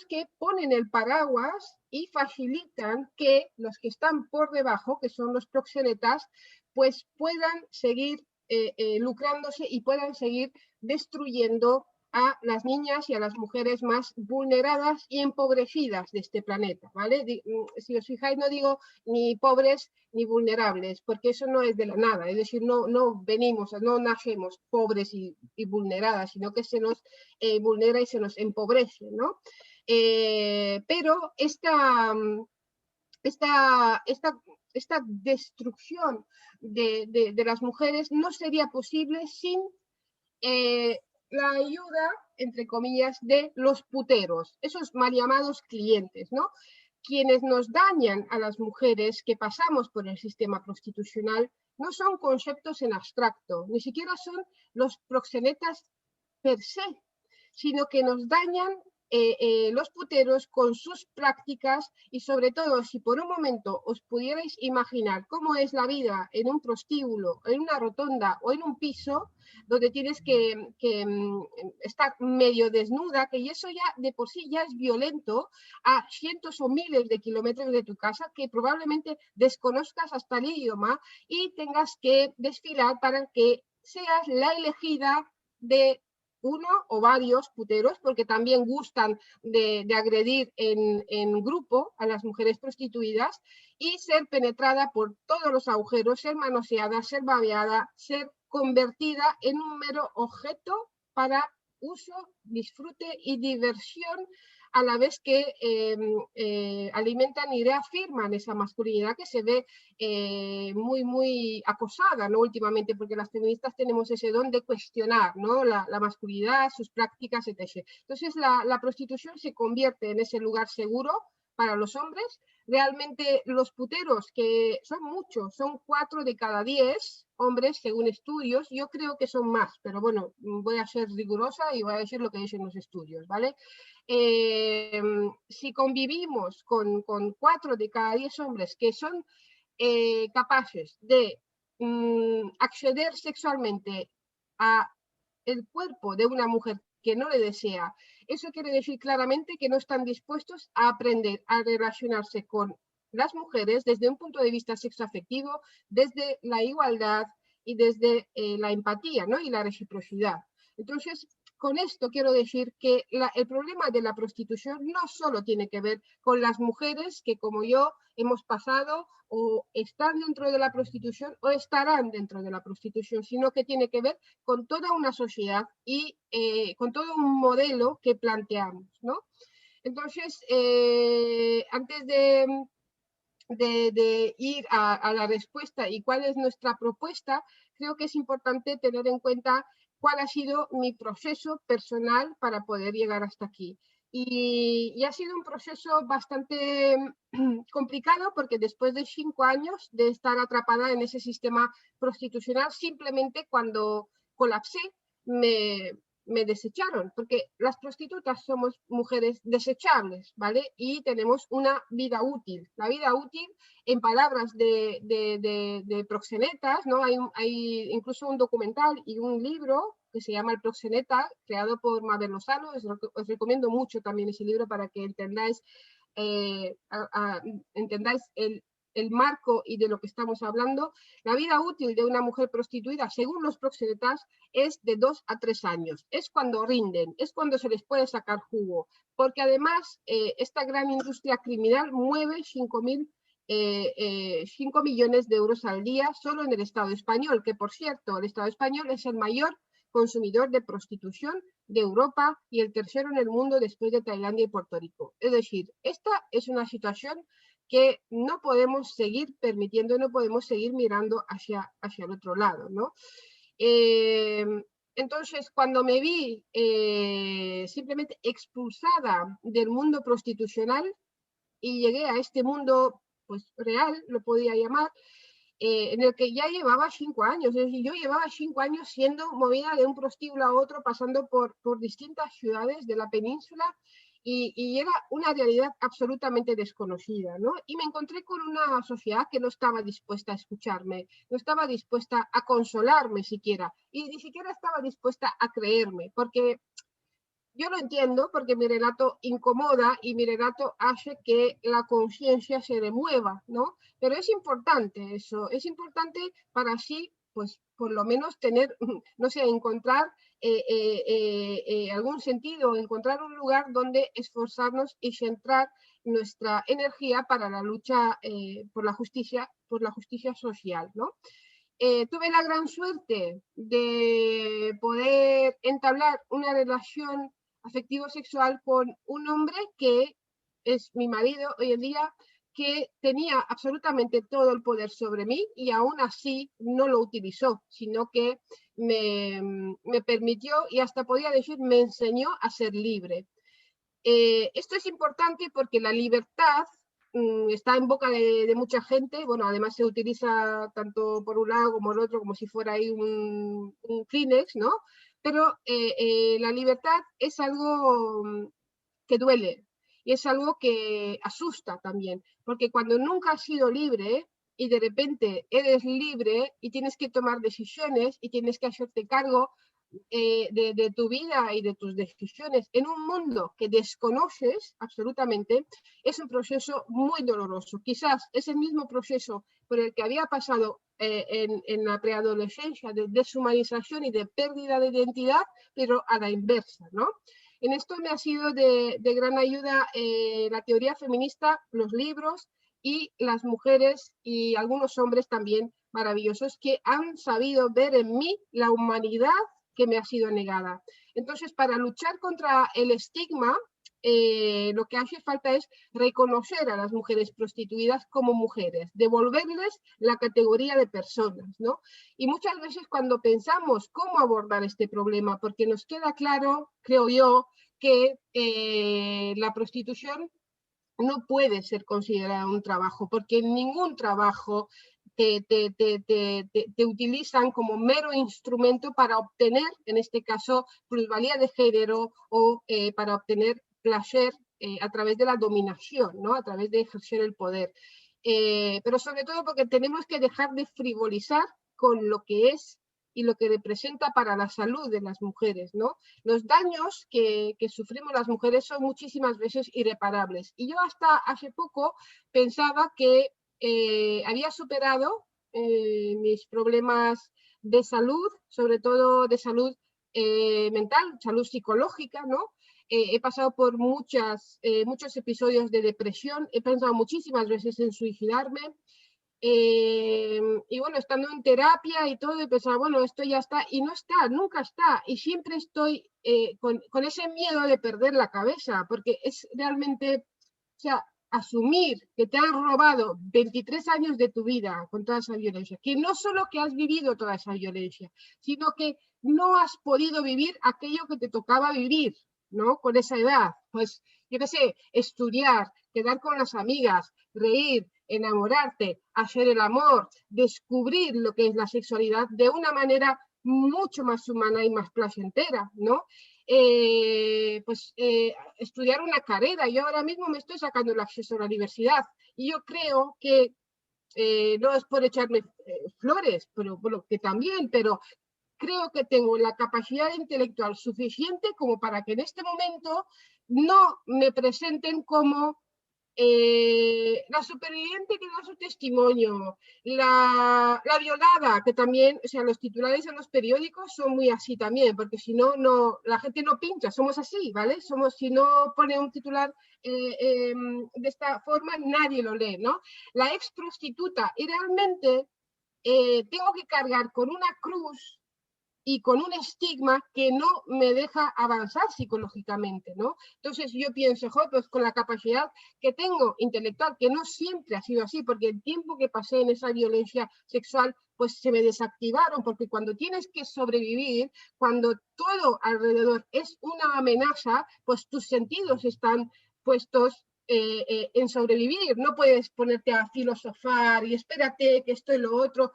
que ponen el paraguas y facilitan que los que están por debajo, que son los proxenetas, pues puedan seguir lucrándose y puedan seguir destruyendo a las niñas y a las mujeres más vulneradas y empobrecidas de este planeta, ¿vale? Si os fijáis, no digo ni pobres ni vulnerables, porque eso no es de la nada, es decir, no nacemos pobres y vulneradas, sino que se nos vulnera y se nos empobrece, ¿no? Pero esta destrucción de las mujeres no sería posible sin la ayuda, entre comillas, de los puteros, esos mal llamados clientes, ¿no? Quienes nos dañan a las mujeres que pasamos por el sistema prostitucional no son conceptos en abstracto, ni siquiera son los proxenetas per se, sino que nos dañan los puteros con sus prácticas y sobre todo si por un momento os pudierais imaginar cómo es la vida en un prostíbulo, en una rotonda o en un piso donde tienes que estar medio desnuda, que eso ya de por sí ya es violento a cientos o miles de kilómetros de tu casa, que probablemente desconozcas hasta el idioma y tengas que desfilar para que seas la elegida de uno o varios puteros, porque también gustan de agredir en grupo a las mujeres prostituidas y ser penetrada por todos los agujeros, ser manoseada, ser babeada, ser convertida en un mero objeto para uso, disfrute y diversión, a la vez que alimentan y reafirman esa masculinidad que se ve muy, muy acosada, ¿no? Últimamente, porque las feministas tenemos ese don de cuestionar, ¿no? la masculinidad, sus prácticas, etc. Entonces, la prostitución se convierte en ese lugar seguro para los hombres. Realmente los puteros, que son muchos, son 4 de cada 10 hombres, según estudios, yo creo que son más, pero bueno, voy a ser rigurosa y voy a decir lo que dicen los estudios, ¿vale? Si convivimos con 4 de cada 10 hombres que son capaces de acceder sexualmente a el cuerpo de una mujer que no le desea, eso quiere decir claramente que no están dispuestos a aprender a relacionarse con las mujeres desde un punto de vista sexoafectivo, desde la igualdad y desde la empatía, ¿no? Y la reciprocidad. Entonces, con esto quiero decir que el problema de la prostitución no solo tiene que ver con las mujeres que, como yo, hemos pasado o están dentro de la prostitución o estarán dentro de la prostitución, sino que tiene que ver con toda una sociedad y con todo un modelo que planteamos, ¿no? Entonces, antes de ir a la respuesta y cuál es nuestra propuesta, creo que es importante tener en cuenta cuál ha sido mi proceso personal para poder llegar hasta aquí. Y ha sido un proceso bastante complicado porque después de 5 años de estar atrapada en ese sistema prostitucional, simplemente cuando colapsé me desecharon, porque las prostitutas somos mujeres desechables, ¿vale? Y tenemos una vida útil. La vida útil, en palabras de proxenetas, ¿no? Hay incluso un documental y un libro que se llama El proxeneta, creado por Mabel Lozano. Os recomiendo mucho también ese libro para que entendáis, entendáis el marco y de lo que estamos hablando. La vida útil de una mujer prostituida, según los proxenetas, es de 2 a 3 años. Es cuando rinden, es cuando se les puede sacar jugo, porque además esta gran industria criminal mueve 5 millones de euros al día solo en el Estado español, que por cierto, el Estado español es el mayor consumidor de prostitución de Europa y el tercero en el mundo después de Tailandia y Puerto Rico. Es decir, esta es una situación que no podemos seguir permitiendo, no podemos seguir mirando hacia el otro lado, ¿no? Entonces, cuando me vi simplemente expulsada del mundo prostitucional y llegué a este mundo pues, real, lo podía llamar, en el que ya llevaba 5 años, es decir, yo llevaba 5 años siendo movida de un prostíbulo a otro, pasando por distintas ciudades de la península, y era una realidad absolutamente desconocida, ¿no? Y me encontré con una sociedad que no estaba dispuesta a escucharme, no estaba dispuesta a consolarme siquiera, y ni siquiera estaba dispuesta a creerme, porque yo lo entiendo, porque mi relato incomoda y mi relato hace que la conciencia se remueva, ¿no? Pero es importante eso, es importante para así, pues, por lo menos tener, no sé, encontrar algún sentido, encontrar un lugar donde esforzarnos y centrar nuestra energía para la lucha por la justicia social, ¿no? Tuve la gran suerte de poder entablar una relación afectivo-sexual con un hombre que es mi marido hoy en día, que tenía absolutamente todo el poder sobre mí y aún así no lo utilizó, sino que me permitió y hasta podía decir me enseñó a ser libre. Esto es importante porque la libertad está en boca de mucha gente. Bueno, además se utiliza tanto por un lado como el otro, como si fuera ahí un Kleenex, ¿no? Pero la libertad es algo que duele y es algo que asusta también, porque cuando nunca has sido libre y de repente eres libre y tienes que tomar decisiones y tienes que hacerte cargo de tu vida y de tus decisiones en un mundo que desconoces absolutamente, es un proceso muy doloroso. Quizás es el mismo proceso por el que había pasado en la preadolescencia, de deshumanización y de pérdida de identidad, pero a la inversa, ¿no? En esto me ha sido de gran ayuda la teoría feminista, los libros y las mujeres y algunos hombres también maravillosos que han sabido ver en mí la humanidad que me ha sido negada. Entonces, para luchar contra el estigma, lo que hace falta es reconocer a las mujeres prostituidas como mujeres, devolverles la categoría de personas, ¿no? Y muchas veces cuando pensamos cómo abordar este problema, porque nos queda claro, creo yo, que la prostitución no puede ser considerada un trabajo, porque ningún trabajo te utilizan como mero instrumento para obtener, en este caso, plusvalía de género o para obtener placer a través de la dominación, ¿no? A través de ejercer el poder. Pero sobre todo porque tenemos que dejar de frivolizar con lo que es y lo que representa para la salud de las mujeres, ¿no? Los daños que sufrimos las mujeres son muchísimas veces irreparables. Y yo hasta hace poco pensaba que había superado mis problemas de salud, sobre todo de salud mental, salud psicológica, ¿no? He pasado por muchos episodios de depresión, he pensado muchísimas veces en suicidarme, y bueno, estando en terapia y todo, y pensaba, bueno, esto ya está, y no está, nunca está, y siempre estoy con ese miedo de perder la cabeza, porque es realmente, o sea, asumir que te han robado 23 años de tu vida con toda esa violencia, que no solo que has vivido toda esa violencia, sino que no has podido vivir aquello que te tocaba vivir, ¿no? Con esa edad, pues, yo qué sé, estudiar, quedar con las amigas, reír, enamorarte, hacer el amor, descubrir lo que es la sexualidad de una manera mucho más humana y más placentera, ¿no? Estudiar una carrera. Yo ahora mismo me estoy sacando el acceso a la universidad y yo creo que no es por echarme flores, pero bueno, que también, pero creo que tengo la capacidad intelectual suficiente como para que en este momento no me presenten como la superviviente que da su testimonio, la violada, que también, o sea, los titulares en los periódicos son muy así también, porque si no, la gente no pincha, somos así, ¿vale? Si no pone un titular de esta forma, nadie lo lee, ¿no? La ex prostituta, y realmente tengo que cargar con una cruz y con un estigma que no me deja avanzar psicológicamente, ¿no? Entonces yo pienso, pues con la capacidad que tengo intelectual, que no siempre ha sido así, porque el tiempo que pasé en esa violencia sexual, pues se me desactivaron, porque cuando tienes que sobrevivir, cuando todo alrededor es una amenaza, pues tus sentidos están puestos en sobrevivir, no puedes ponerte a filosofar y espérate que esto y lo otro.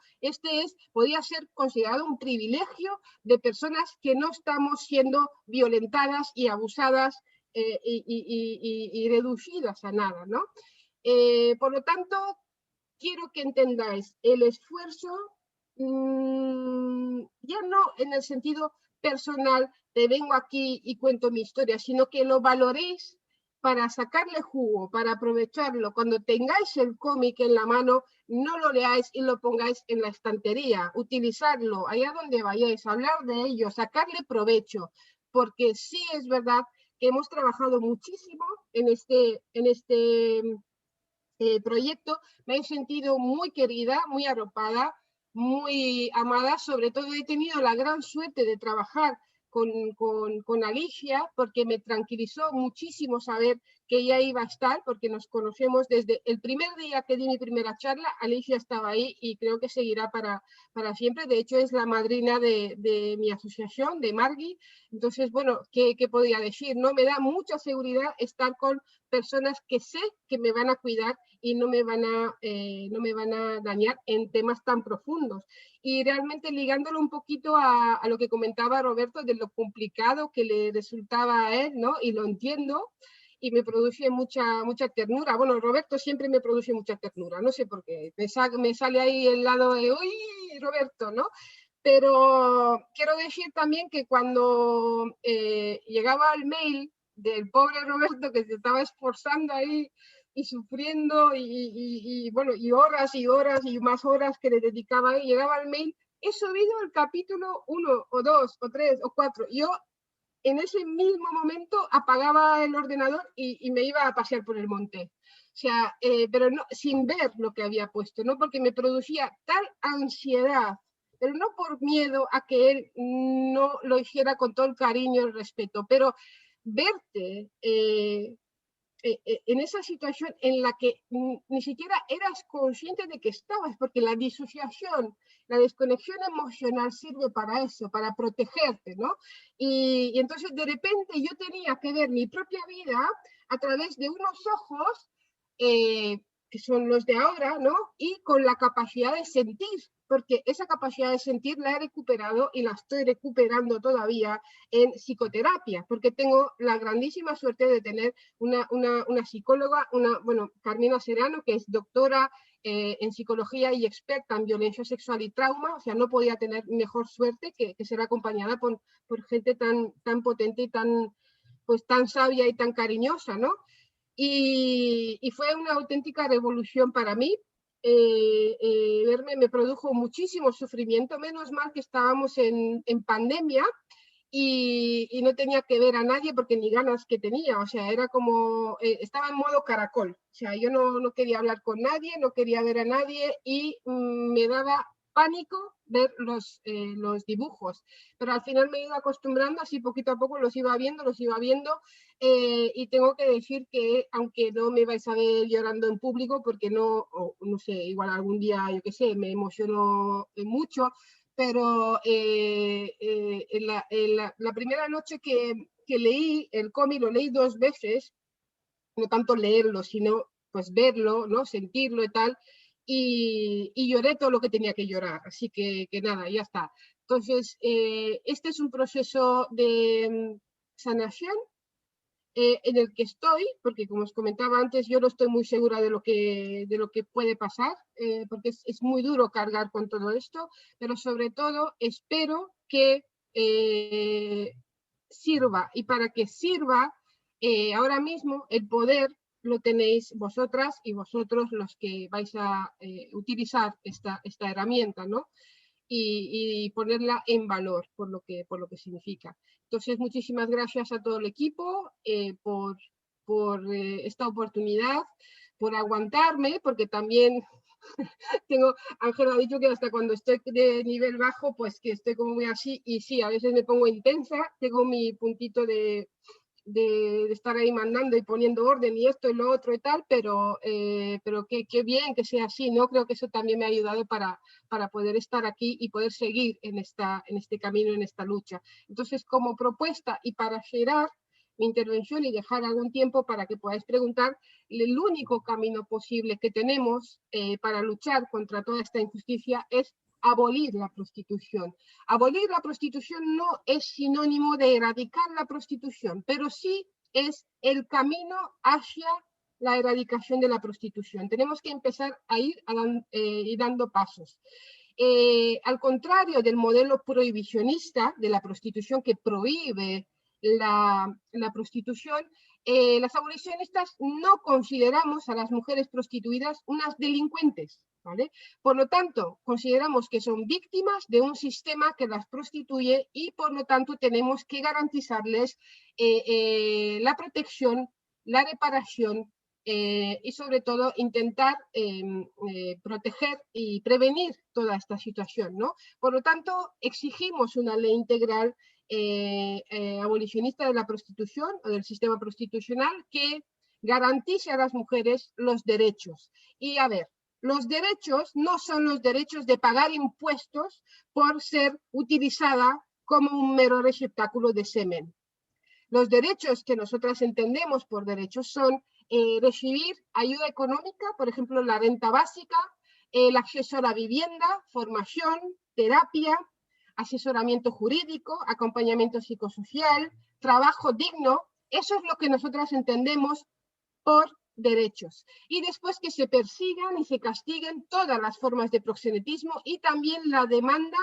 Podría ser considerado un privilegio de personas que no estamos siendo violentadas y abusadas y reducidas a nada, ¿no? Por lo tanto, quiero que entendáis el esfuerzo, ya no en el sentido personal, te vengo aquí y cuento mi historia, sino que lo valoréis para sacarle jugo, para aprovecharlo. Cuando tengáis el cómic en la mano, no lo leáis y lo pongáis en la estantería, utilizarlo allá donde vayáis, hablar de ello, sacarle provecho, porque sí es verdad que hemos trabajado muchísimo en este proyecto. Me he sentido muy querida, muy arropada, muy amada. Sobre todo he tenido la gran suerte de trabajar con Alicia, porque me tranquilizó muchísimo saber que ella iba a estar, porque nos conocemos desde el primer día que di mi primera charla. Alicia estaba ahí y creo que seguirá para siempre. De hecho, es la madrina de mi asociación, de Margui. Entonces, bueno, ¿qué podría decir? ¿No? Me da mucha seguridad estar con personas que sé que me van a cuidar y no me van a dañar en temas tan profundos. Y realmente ligándolo un poquito a lo que comentaba Roberto de lo complicado que le resultaba a él, ¿no? Y lo entiendo y me produce mucha ternura. Bueno, Roberto siempre me produce mucha ternura, no sé por qué. Me sale ahí el lado de, uy, Roberto, ¿no? Pero quiero decir también que cuando llegaba el mail del pobre Roberto que se estaba esforzando ahí y sufriendo bueno, y horas y horas y más horas que le dedicaba ahí, llegaba el mail, he subido el capítulo 1 o 2 o 3 o 4. Yo en ese mismo momento apagaba el ordenador y me iba a pasear por el monte. O sea, pero no, sin ver lo que había puesto, ¿no? Porque me producía tal ansiedad, pero no por miedo a que él no lo hiciera con todo el cariño y el respeto, pero verte en esa situación en la que ni siquiera eras consciente de que estabas, porque la disociación, la desconexión emocional sirve para eso, para protegerte, ¿no? Y entonces de repente yo tenía que ver mi propia vida a través de unos ojos que son los de ahora, ¿no? Y con la capacidad de sentir porque esa capacidad de sentir la he recuperado y la estoy recuperando todavía en psicoterapia, porque tengo la grandísima suerte de tener una psicóloga, bueno, Carmina Serrano, que es doctora en psicología y experta en violencia sexual y trauma, o sea, no podía tener mejor suerte que ser acompañada por gente tan potente y pues, tan sabia y tan cariñosa, ¿no? Y fue una auténtica revolución para mí. Verme me produjo muchísimo sufrimiento, menos mal que estábamos en pandemia y no tenía que ver a nadie porque ni ganas que tenía, o sea, era como, estaba en modo caracol, o sea, yo no quería hablar con nadie, no quería ver a nadie y me daba pánico ver los dibujos, pero al final me he ido acostumbrando, así poquito a poco los iba viendo, y tengo que decir que aunque no me vais a ver llorando en público, porque no sé, igual algún día, yo qué sé, me emociono mucho, pero la primera noche que leí el cómic, lo leí 2 veces, no tanto leerlo, sino pues verlo, ¿no? Sentirlo y tal, y lloré todo lo que tenía que llorar, así que nada, ya está. Entonces, este es un proceso de sanación en el que estoy, porque como os comentaba antes, yo no estoy muy segura de lo que puede pasar, porque es muy duro cargar con todo esto, pero sobre todo espero que sirva, y para que sirva, ahora mismo el poder lo tenéis vosotras y vosotros los que vais a utilizar esta herramienta, ¿no? Y ponerla en valor por lo que significa. Entonces, muchísimas gracias a todo el equipo por esta oportunidad, por aguantarme, porque también Ángel ha dicho que hasta cuando estoy de nivel bajo, pues que estoy como muy así, y sí, a veces me pongo intensa, tengo mi puntito de estar ahí mandando y poniendo orden y esto y lo otro y tal, pero qué bien que sea así, ¿no? Creo que eso también me ha ayudado para poder estar aquí y poder seguir en este camino, en esta lucha. Entonces, como propuesta y para cerrar mi intervención y dejar algún tiempo para que podáis preguntar, el único camino posible que tenemos para luchar contra toda esta injusticia es abolir la prostitución. Abolir la prostitución no es sinónimo de erradicar la prostitución, pero sí es el camino hacia la erradicación de la prostitución. Tenemos que empezar a ir dando pasos. Al contrario del modelo prohibicionista de la prostitución que prohíbe la prostitución, las abolicionistas no consideramos a las mujeres prostituidas unas delincuentes, ¿vale? Por lo tanto, consideramos que son víctimas de un sistema que las prostituye y por lo tanto tenemos que garantizarles la protección, la reparación y sobre todo intentar proteger y prevenir toda esta situación, ¿no? Por lo tanto, exigimos una ley integral abolicionista de la prostitución o del sistema prostitucional que garantice a las mujeres los derechos. Y a ver, los derechos no son los derechos de pagar impuestos por ser utilizada como un mero receptáculo de semen. Los derechos que nosotras entendemos por derechos son recibir ayuda económica, por ejemplo, la renta básica, el acceso a la vivienda, formación, terapia, asesoramiento jurídico, acompañamiento psicosocial, trabajo digno. Eso es lo que nosotras entendemos por derechos. Y después que se persigan y se castiguen todas las formas de proxenetismo y también la demanda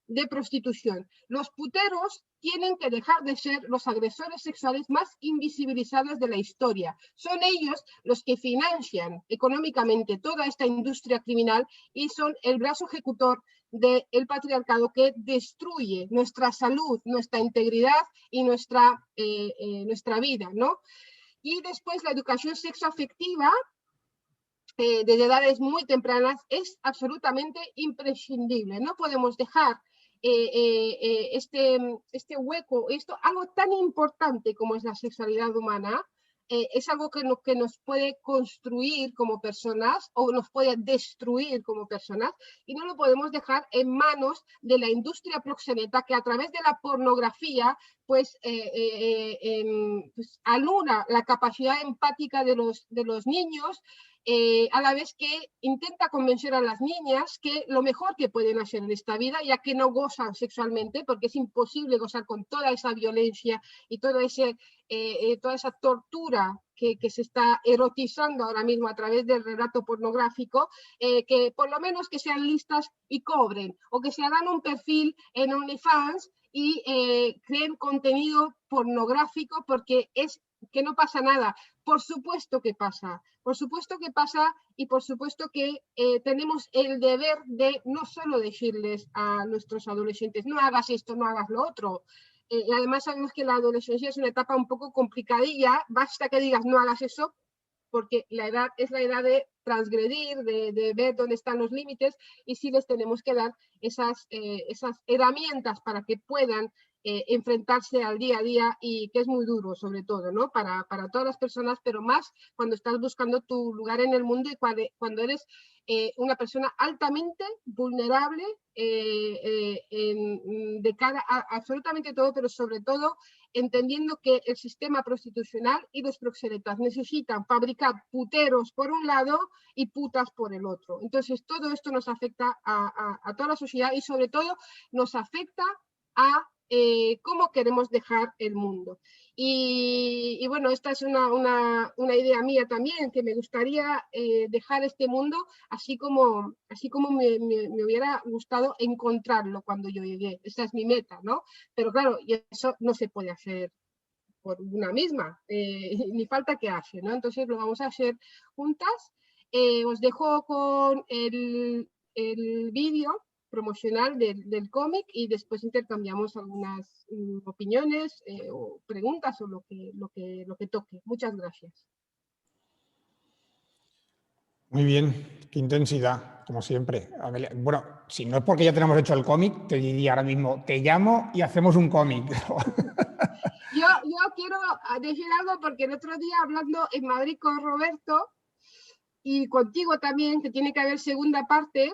de prostitución. Los puteros tienen que dejar de ser los agresores sexuales más invisibilizados de la historia. Son ellos los que financian económicamente toda esta industria criminal y son el brazo ejecutor del patriarcado que destruye nuestra salud, nuestra integridad y nuestra vida, ¿no? Y después la educación sexoafectiva desde edades muy tempranas es absolutamente imprescindible. No podemos dejar este hueco, algo tan importante como es la sexualidad humana, es algo que nos puede construir como personas o nos puede destruir como personas y no lo podemos dejar en manos de la industria proxeneta que a través de la pornografía pues anula la capacidad empática de los niños, a la vez que intenta convencer a las niñas que lo mejor que pueden hacer en esta vida, ya que no gozan sexualmente, porque es imposible gozar con toda esa violencia y toda esa tortura que se está erotizando ahora mismo a través del relato pornográfico, que por lo menos que sean listas y cobren, o que se hagan un perfil en OnlyFans y creen contenido pornográfico, porque es que no pasa nada. Por supuesto que pasa y por supuesto que tenemos el deber de no solo decirles a nuestros adolescentes no hagas esto, no hagas lo otro. Y además sabemos que la adolescencia es una etapa un poco complicadilla, basta que digas no hagas eso, porque la edad es la edad de transgredir, de ver dónde están los límites, y sí les tenemos que dar esas herramientas para que puedan enfrentarse al día a día, y que es muy duro sobre todo, ¿no? Para todas las personas, pero más cuando estás buscando tu lugar en el mundo y cuando eres una persona altamente vulnerable de cara a absolutamente todo, pero sobre todo entendiendo que el sistema prostitucional y los proxenetas necesitan fabricar puteros por un lado y putas por el otro. Entonces todo esto nos afecta a toda la sociedad, y sobre todo nos afecta a cómo queremos dejar el mundo. Y bueno, esta es una idea mía también, que me gustaría dejar este mundo así como me hubiera gustado encontrarlo cuando yo llegué. Esa es mi meta, ¿no? Pero claro, y eso no se puede hacer por una misma, ni falta que hace, ¿no? Entonces lo vamos a hacer juntas. Os dejo con el vídeo promocional del cómic, y después intercambiamos algunas opiniones o preguntas o lo que toque. Muchas gracias. Muy bien, qué intensidad, como siempre. Amelia, bueno, si no es porque ya tenemos hecho el cómic, te diría ahora mismo, te llamo y hacemos un cómic. Yo quiero decir algo, porque el otro día, hablando en Madrid con Roberto y contigo también, que tiene que haber segunda parte,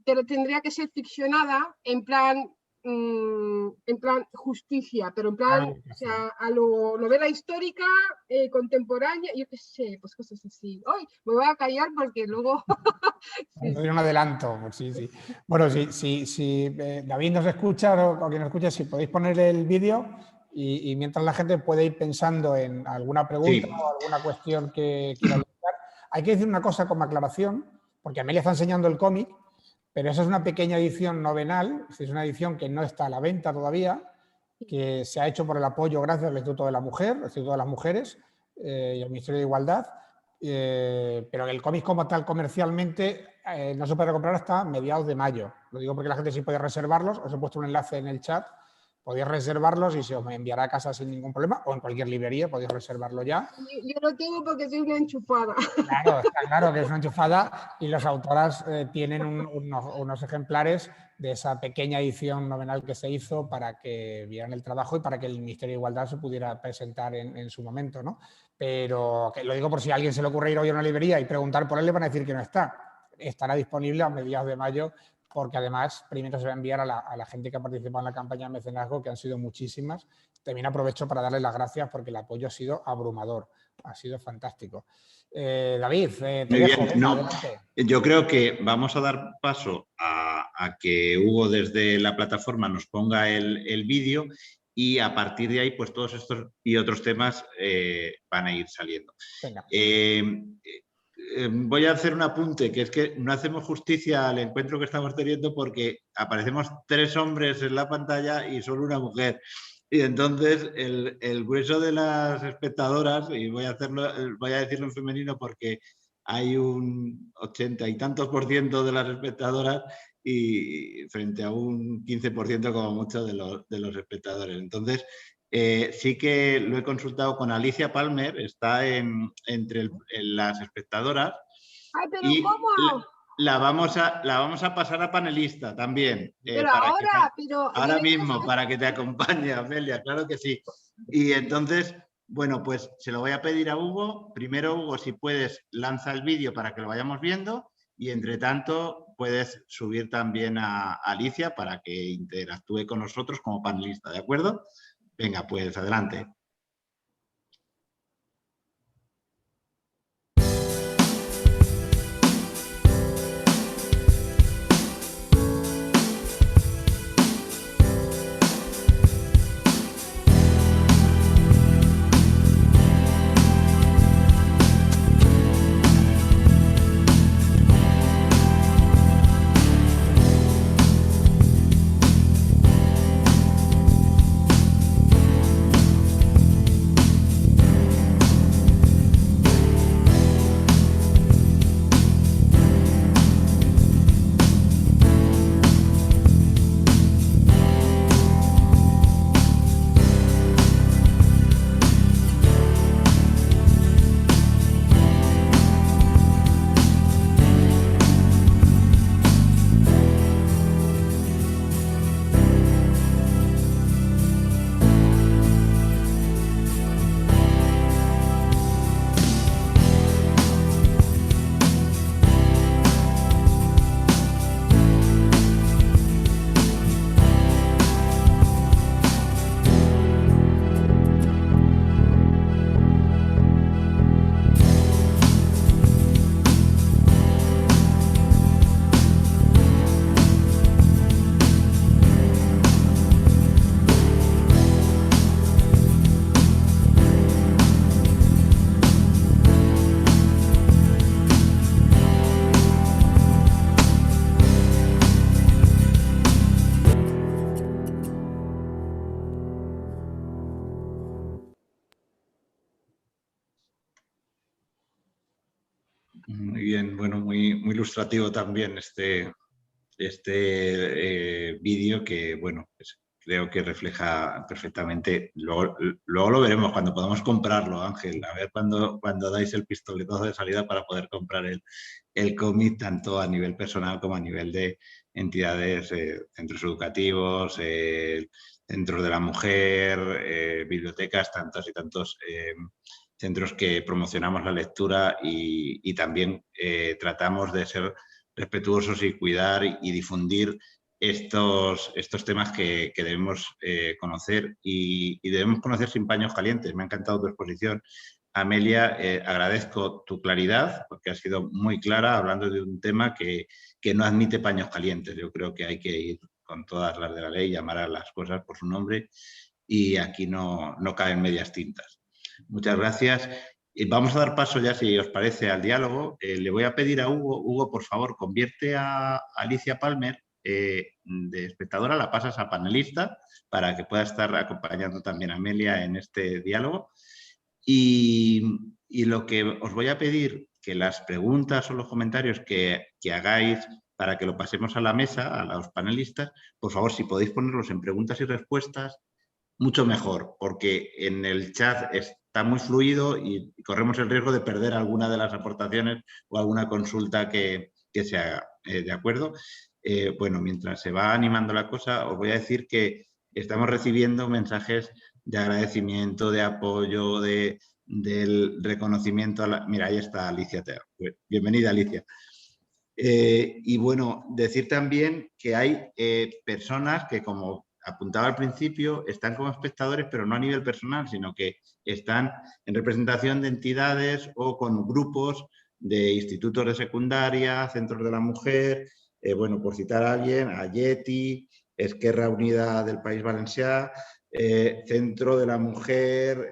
pero tendría que ser ficcionada en plan justicia, pero en plan, o sea, a lo novela histórica contemporánea, yo qué sé, pues cosas así. Hoy me voy a callar porque luego... Sí. Un adelanto, pues sí, sí. Bueno, si David nos escucha o quien nos escucha, si podéis poner el vídeo y mientras la gente puede ir pensando en alguna pregunta o alguna cuestión que quiera dedicar. Hay que decir una cosa como aclaración, porque Amelia está enseñando el cómic, pero esa es una pequeña edición novenal, es una edición que no está a la venta todavía, que se ha hecho por el apoyo gracias al Instituto de la Mujer, al Instituto de las Mujeres y al Ministerio de Igualdad, pero el cómic como tal comercialmente no se puede comprar hasta mediados de mayo. Lo digo porque la gente sí puede reservarlos, os he puesto un enlace en el chat, podéis reservarlos y se os enviará a casa sin ningún problema, o en cualquier librería podéis reservarlo ya. Yo lo tengo porque soy una enchufada. Claro, está claro que es una enchufada, y las autoras tienen unos ejemplares de esa pequeña edición novenal que se hizo para que vieran el trabajo y para que el Ministerio de Igualdad se pudiera presentar en su momento, ¿no? Pero que lo digo por si a alguien se le ocurre ir hoy a una librería y preguntar por él, le van a decir que no está. Estará disponible a mediados de mayo, porque además primero se va a enviar a la gente que ha participado en la campaña de mecenazgo, que han sido muchísimas. También aprovecho para darles las gracias porque el apoyo ha sido abrumador, ha sido fantástico. David, te dejo. No, yo creo que vamos a dar paso a que Hugo desde la plataforma nos ponga el vídeo, y a partir de ahí pues todos estos y otros temas van a ir saliendo. Voy a hacer un apunte, que es que no hacemos justicia al encuentro que estamos teniendo, porque aparecemos 3 hombres en la pantalla y solo una mujer. Y entonces el grueso de las espectadoras, y voy a decirlo en femenino porque hay un 80 y tantos % de las espectadoras, y frente a un 15% como mucho de los espectadores. Entonces, sí que lo he consultado con Alicia Palmer, está entre las espectadoras. ¡Ay, pero y cómo! La vamos a pasar a panelista también. Pero ahora mismo, para que te acompañe, Amelia, claro que sí. Y entonces, bueno, pues se lo voy a pedir a Hugo. Primero, Hugo, si puedes, lanza el vídeo para que lo vayamos viendo, y entre tanto puedes subir también a Alicia para que interactúe con nosotros como panelista, ¿de acuerdo? Venga, pues adelante. ilustrativo también este vídeo que, bueno, pues creo que refleja perfectamente. Luego lo veremos cuando podamos comprarlo, Ángel. A ver cuando dais el pistoletazo de salida para poder comprar el cómic, tanto a nivel personal como a nivel de entidades, centros educativos, centros de la mujer, bibliotecas, tantos y tantos centros que promocionamos la lectura y también tratamos de ser respetuosos y cuidar y difundir estos temas que debemos conocer y debemos conocer sin paños calientes. Me ha encantado tu exposición, Amelia. Agradezco tu claridad, porque ha sido muy clara hablando de un tema que no admite paños calientes. Yo creo que hay que ir con todas las de la ley, llamar a las cosas por su nombre, y aquí no caben medias tintas. Muchas gracias. Vamos a dar paso ya, si os parece, al diálogo. Le voy a pedir a Hugo. Hugo, por favor, convierte a Alicia Palmer de espectadora, la pasas a panelista para que pueda estar acompañando también a Amelia en este diálogo. Y lo que os voy a pedir, que las preguntas o los comentarios que hagáis para que lo pasemos a la mesa, a los panelistas, por favor, si podéis ponerlos en preguntas y respuestas, mucho mejor, porque en el chat está muy fluido y corremos el riesgo de perder alguna de las aportaciones o alguna consulta que se haga. ¿De acuerdo? Bueno, mientras se va animando la cosa, os voy a decir que estamos recibiendo mensajes de agradecimiento, de apoyo, del reconocimiento. Mira, ahí está Alicia. Bienvenida, Alicia. Y bueno, decir también que hay personas que, como apuntaba al principio, están como espectadores, pero no a nivel personal, sino que están en representación de entidades o con grupos de institutos de secundaria, centros de la mujer, bueno, por citar a alguien, a Yeti, Esquerra Unida del País Valencià, Centro de la Mujer,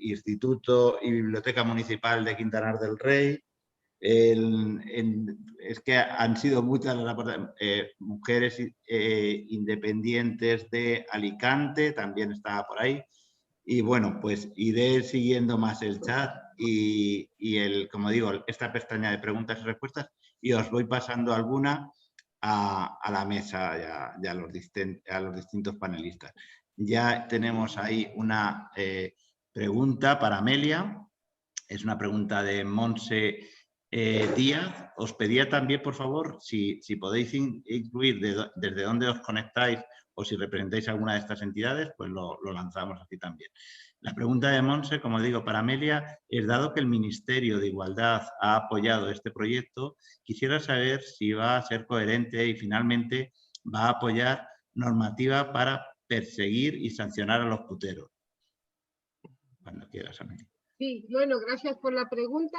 Instituto y Biblioteca Municipal de Quintanar del Rey. Es que han sido muchas las mujeres independientes de Alicante, también estaba por ahí. Y bueno, pues iré siguiendo más el chat y como digo, esta pestaña de preguntas y respuestas, y os voy pasando alguna a la mesa y a los distintos panelistas. Ya tenemos ahí una pregunta para Amelia. Es una pregunta de Monse Díaz. Os pedía también, por favor, si podéis incluir desde dónde os conectáis o si representáis alguna de estas entidades, pues lo lanzamos así también. La pregunta de Monse, como digo, para Amelia, es: dado que el Ministerio de Igualdad ha apoyado este proyecto, quisiera saber si va a ser coherente y finalmente va a apoyar normativa para perseguir y sancionar a los puteros. Cuando quieras, Amelia. Sí, bueno, gracias por la pregunta.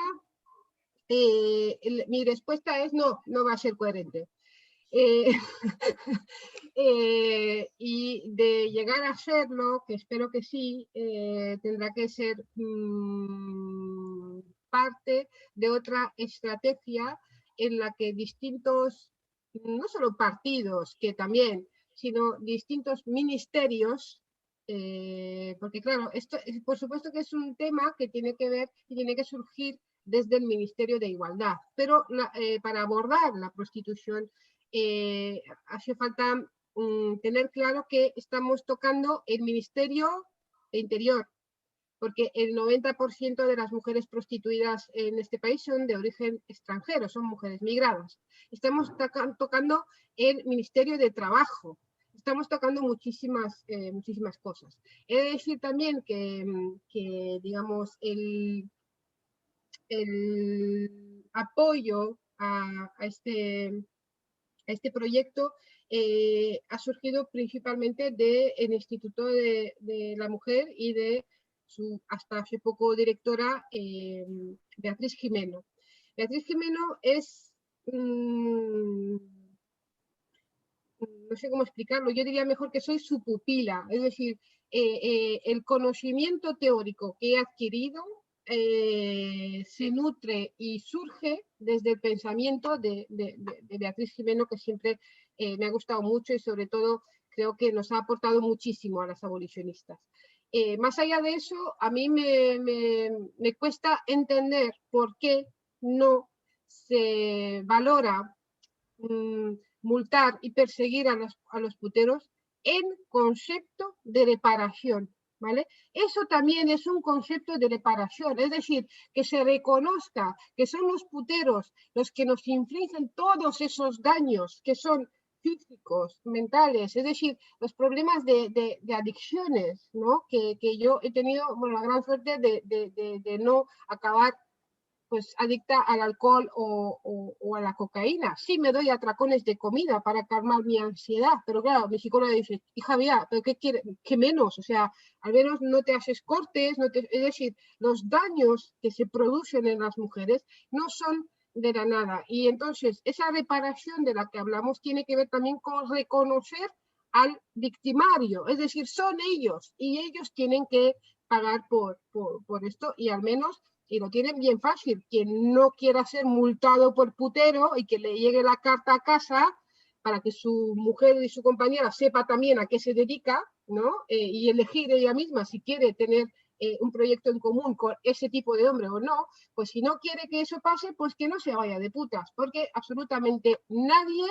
Mi respuesta es no va a ser coherente. Y de llegar a serlo, que espero que sí, tendrá que ser parte de otra estrategia en la que distintos, no solo partidos, que también, sino distintos ministerios, porque claro, esto por supuesto que es un tema que tiene que ver y tiene que surgir desde el Ministerio de Igualdad, pero para abordar la prostitución hace falta tener claro que estamos tocando el Ministerio de Interior, porque el 90% de las mujeres prostituidas en este país son de origen extranjero, son mujeres migradas. Estamos tocando el Ministerio de Trabajo, estamos tocando muchísimas cosas. He de decir también que digamos, el apoyo a este proyecto ha surgido principalmente del Instituto de la Mujer y de su hasta hace poco directora Beatriz Gimeno. Beatriz Gimeno es, no sé cómo explicarlo, yo diría mejor que soy su pupila, es decir, el conocimiento teórico que he adquirido se nutre y surge desde el pensamiento de Beatriz Gimeno, que siempre me ha gustado mucho y sobre todo creo que nos ha aportado muchísimo a las abolicionistas. Más allá de eso, a mí me cuesta entender por qué no se valora multar y perseguir a los puteros en concepto de reparación, ¿vale? Eso también es un concepto de reparación, es decir, que se reconozca que son los puteros los que nos infligen todos esos daños que son físicos, mentales, es decir, los problemas de adicciones, ¿no? Que yo he tenido, bueno, la gran suerte de no acabar pues adicta al alcohol o a la cocaína. Sí me doy atracones de comida para calmar mi ansiedad, pero claro, mi psicóloga dice, hija mía, ¿pero qué quiere? ¿Qué menos? O sea, al menos no te haces cortes, es decir, los daños que se producen en las mujeres no son de la nada. Y entonces, esa reparación de la que hablamos tiene que ver también con reconocer al victimario, es decir, son ellos y ellos tienen que pagar por esto y al menos y lo tienen bien fácil. Quien no quiera ser multado por putero y que le llegue la carta a casa para que su mujer y su compañera sepa también a qué se dedica, ¿no? Y elegir ella misma si quiere tener un proyecto en común con ese tipo de hombre o no, pues si no quiere que eso pase, pues que no se vaya de putas, porque absolutamente nadie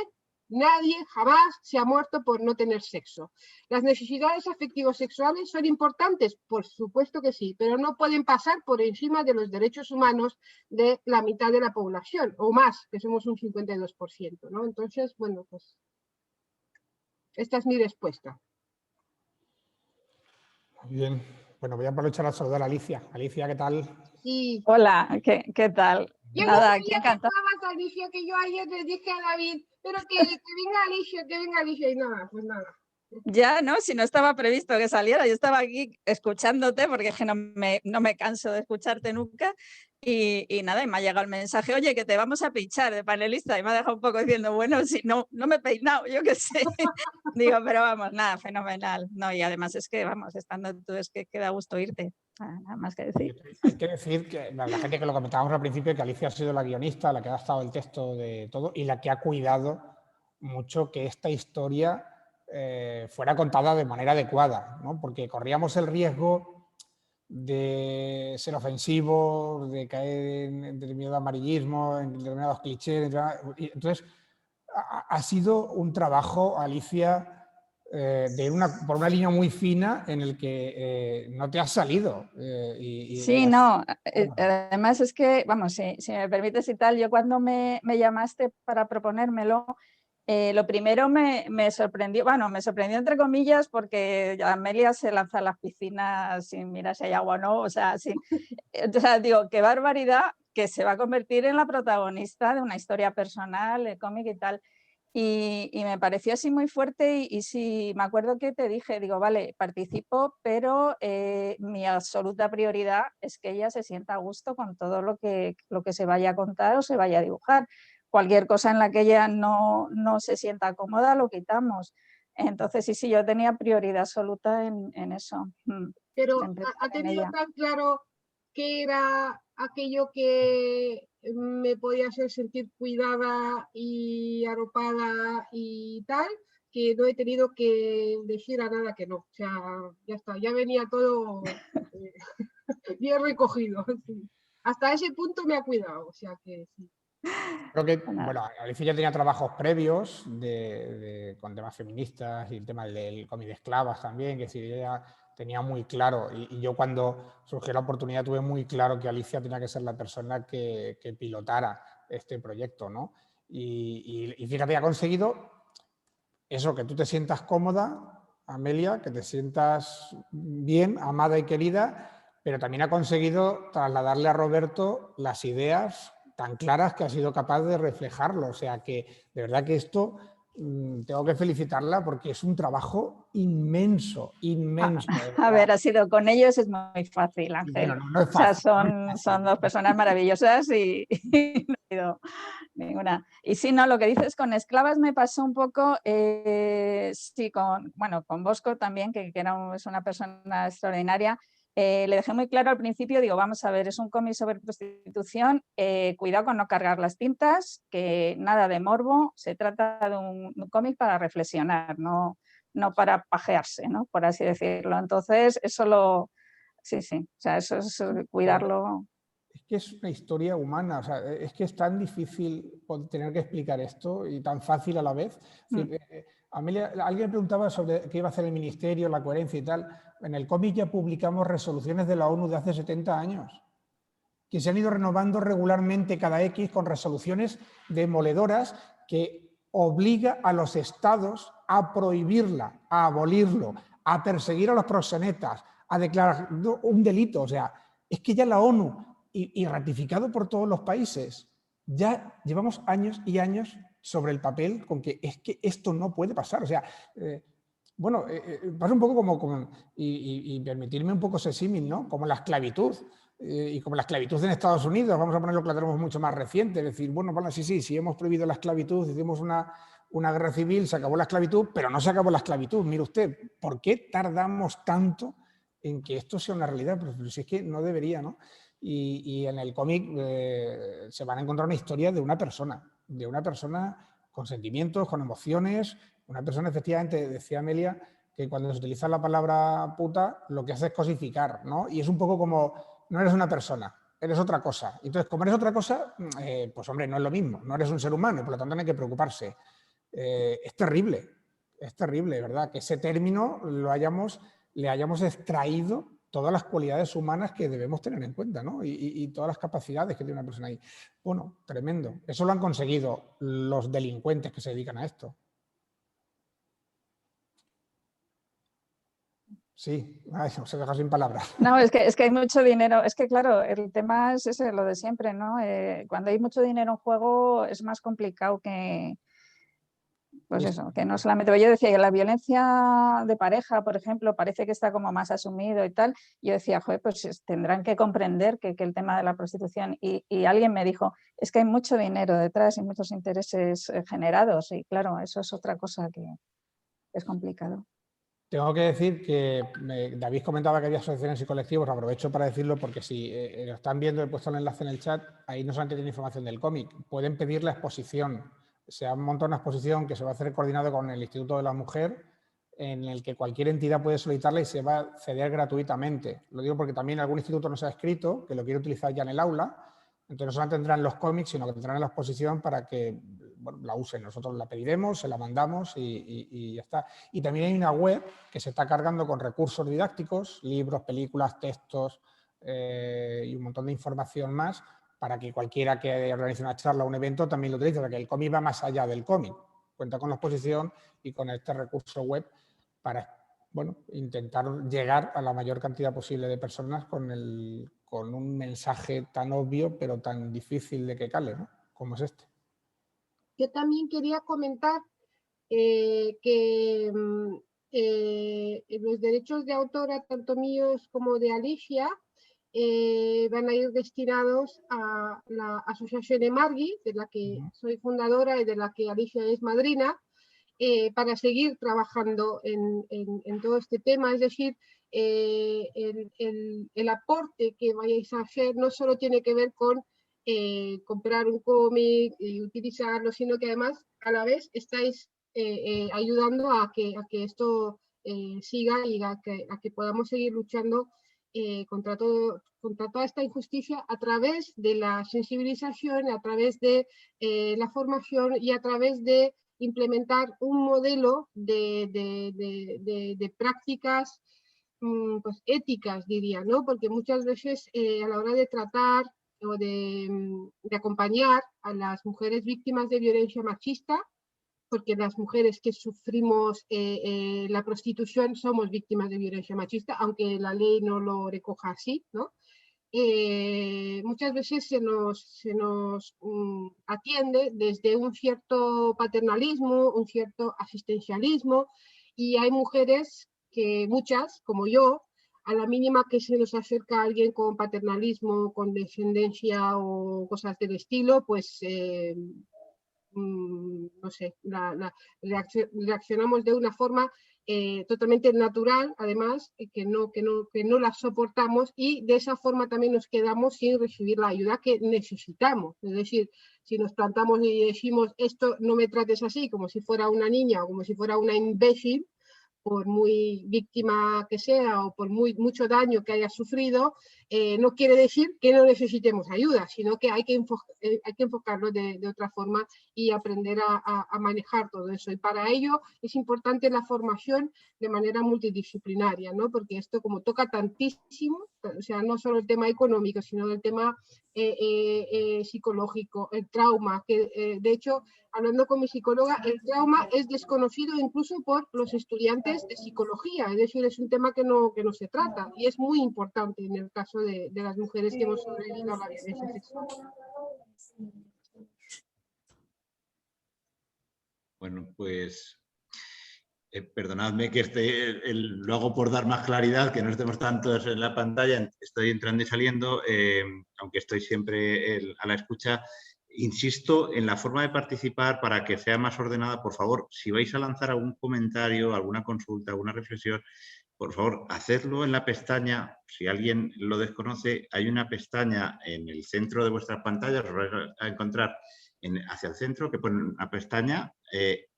jamás se ha muerto por no tener sexo. ¿Las necesidades afectivos sexuales son importantes? Por supuesto que sí, pero no pueden pasar por encima de los derechos humanos de la mitad de la población, o más, que somos un 52%, ¿no? Entonces, bueno, pues esta es mi respuesta. Muy bien. Bueno, voy a aprovechar a saludar a Alicia. Alicia, ¿qué tal? Sí. Hola, ¿qué tal? Yo Nada, no aquí sabía que encantado. estabas, Alicia, que yo ayer le dije a David, pero que venga Alicia, y nada, pues nada. Ya, ¿no? Si no estaba previsto que saliera, yo estaba aquí escuchándote porque es que no me canso de escucharte nunca y nada, y me ha llegado el mensaje, oye, que te vamos a pinchar de panelista y me ha dejado un poco diciendo, bueno, si no me he peinado, yo qué sé. Digo, pero vamos, nada, fenomenal. No, y además es que, vamos, estando tú es que queda gusto irte. Nada más que decir. Hay que decir que la gente que lo comentábamos al principio, que Alicia ha sido la guionista, la que ha adaptado el texto de todo y la que ha cuidado mucho que esta historia fuera contada de manera adecuada, ¿no? Porque corríamos el riesgo de ser ofensivos, de caer en determinado amarillismo, en determinados clichés. Entonces, ha sido un trabajo, Alicia, por una línea muy fina en el que no te has salido. Sí, no, además es que, vamos, si me permites y tal, yo cuando me llamaste para proponérmelo, lo primero me sorprendió, bueno, me sorprendió entre comillas porque Amelia se lanza a las piscinas sin mirar si hay agua o no, o sea, digo, qué barbaridad que se va a convertir en la protagonista de una historia personal, el cómic y tal. Y me pareció así muy fuerte y sí, me acuerdo que te dije, digo, vale, participo, pero mi absoluta prioridad es que ella se sienta a gusto con todo lo que se vaya a contar o se vaya a dibujar. Cualquier cosa en la que ella no se sienta cómoda, lo quitamos. Entonces, sí, yo tenía prioridad absoluta en eso. Pero ¿ha tenido tan claro qué era aquello que me podía hacer sentir cuidada y arropada y tal, que no he tenido que decir a nada que no? O sea, ya está, ya venía todo bien recogido. Sí. Hasta ese punto me ha cuidado, o sea que sí. Creo que, bueno, Alicia ya tenía trabajos previos con temas feministas y el tema del cómic de esclavas también, que sí, ella tenía muy claro, y yo cuando surgió la oportunidad tuve muy claro que Alicia tenía que ser la persona que pilotara este proyecto, ¿no? Y fíjate, ha conseguido eso, que tú te sientas cómoda, Amelia, que te sientas bien, amada y querida, pero también ha conseguido trasladarle a Roberto las ideas tan claras que ha sido capaz de reflejarlo. O sea que de verdad que esto tengo que felicitarla porque es un trabajo inmenso, inmenso. A ver, ha sido con ellos es muy fácil, Ángel. Bueno, no es fácil, o sea, son dos personas maravillosas y no ha habido ninguna. Y sí, no, lo que dices con esclavas me pasó un poco, sí, con Bosco también, que es una persona extraordinaria. Le dejé muy claro al principio, digo, vamos a ver, es un cómic sobre prostitución, cuidado con no cargar las tintas, que nada de morbo, se trata de un cómic para reflexionar, no para pajearse, ¿no? Por así decirlo. Entonces, eso sí, o sea, eso es cuidarlo. que es una historia humana, o sea, es que es tan difícil tener que explicar esto y tan fácil a la vez. Es decir, Amelia, alguien preguntaba sobre qué iba a hacer el ministerio, la coherencia y tal. En el cómic ya publicamos resoluciones de la ONU de hace 70 años, que se han ido renovando regularmente cada X con resoluciones demoledoras que obliga a los estados a prohibirla, a abolirlo, a perseguir a los proxenetas, a declarar un delito. O sea, es que ya la ONU, y ratificado por todos los países, ya llevamos años y años sobre el papel con que es que esto no puede pasar. O sea, bueno, pasa un poco como y permitirme un poco ese símil, ¿no? Como la esclavitud. Y como la esclavitud en Estados Unidos, vamos a ponerlo que la tenemos mucho más reciente, es decir, bueno, sí, hemos prohibido la esclavitud, hicimos una guerra civil, se acabó la esclavitud, pero no se acabó la esclavitud. Mire usted, ¿por qué tardamos tanto en que esto sea una realidad? Pero si es que no debería, ¿no? Y en el cómic se van a encontrar una historia de una persona con sentimientos, con emociones, una persona, efectivamente, decía Amelia, que cuando se utiliza la palabra puta, lo que hace es cosificar, ¿no? Y es un poco como, no eres una persona, eres otra cosa. Entonces, como eres otra cosa, pues hombre, no es lo mismo, no eres un ser humano, por lo tanto no hay que preocuparse. Es terrible, ¿verdad? Que ese término le hayamos extraído todas las cualidades humanas que debemos tener en cuenta, ¿no? Y todas las capacidades que tiene una persona ahí. Bueno, tremendo. Eso lo han conseguido los delincuentes que se dedican a esto. Sí, se deja sin palabras. No, es que hay mucho dinero. Es que, claro, el tema es ese, lo de siempre, ¿no? Cuando hay mucho dinero en juego es más complicado que, pues eso, que no solamente. Yo decía que la violencia de pareja, por ejemplo, parece que está como más asumido y tal. Yo decía, joder, pues tendrán que comprender que el tema de la prostitución. Y alguien me dijo, es que hay mucho dinero detrás y muchos intereses generados. Y claro, eso es otra cosa que es complicado. Tengo que decir que David comentaba que había asociaciones y colectivos, aprovecho para decirlo porque si lo están viendo, he puesto el enlace en el chat, ahí no solamente tiene información del cómic, pueden pedir la exposición. Se ha montado una exposición que se va a hacer coordinado con el Instituto de la Mujer, en el que cualquier entidad puede solicitarla y se va a ceder gratuitamente. Lo digo porque también algún instituto nos ha escrito que lo quiere utilizar ya en el aula, entonces no solamente tendrán los cómics, sino que tendrán la exposición para que la usen. Nosotros la pediremos, se la mandamos y ya está. Y también hay una web que se está cargando con recursos didácticos, libros, películas, textos y un montón de información más para que cualquiera que organice una charla o un evento también lo utilice, porque el cómic va más allá del cómic. Cuenta con la exposición y con este recurso web para intentar llegar a la mayor cantidad posible de personas con un mensaje tan obvio pero tan difícil de que cale, ¿no? Como es este. Yo también quería comentar que los derechos de autora, tanto míos como de Alicia, van a ir destinados a la Asociación Emargui, de la que soy fundadora y de la que Alicia es madrina, para seguir trabajando en todo este tema. Es decir, el aporte que vayáis a hacer no solo tiene que ver con comprar un cómic y utilizarlo, sino que además a la vez estáis ayudando a que esto siga y a que podamos seguir luchando contra toda esta injusticia a través de la sensibilización, a través de la formación y a través de implementar un modelo de prácticas pues, éticas, diría, ¿no? Porque muchas veces a la hora de tratar o de acompañar a las mujeres víctimas de violencia machista, porque las mujeres que sufrimos la prostitución somos víctimas de violencia machista, aunque la ley no lo recoja así, ¿no? Muchas veces se nos atiende desde un cierto paternalismo, un cierto asistencialismo, y hay mujeres que muchas, como yo, a la mínima que se nos acerca a alguien con paternalismo, con descendencia o cosas del estilo, pues no sé, reaccionamos de una forma totalmente natural, además, que no la soportamos, y de esa forma también nos quedamos sin recibir la ayuda que necesitamos. Es decir, si nos plantamos y decimos esto, no me trates así, como si fuera una niña o como si fuera una imbécil, por muy víctima que sea o por mucho daño que haya sufrido, no quiere decir que no necesitemos ayuda, sino que hay que enfocarlo de otra forma y aprender a manejar todo eso. Y para ello es importante la formación de manera multidisciplinaria, ¿no? Porque esto como toca tantísimo, o sea, no solo el tema económico, sino el tema psicológico, el trauma, que de hecho, hablando con mi psicóloga, el trauma es desconocido incluso por los estudiantes de psicología, es decir, es un tema que no se trata y es muy importante en el caso de las mujeres que hemos sobrevivido a la violencia sexual. Bueno, pues perdonadme que lo hago por dar más claridad, que no estemos tantos en la pantalla, estoy entrando y saliendo, aunque estoy siempre a la escucha. Insisto en la forma de participar para que sea más ordenada. Por favor, si vais a lanzar algún comentario, alguna consulta, alguna reflexión, por favor, hacedlo en la pestaña. Si alguien lo desconoce, hay una pestaña en el centro de vuestras pantallas, os vais a encontrar hacia el centro, que pone una pestaña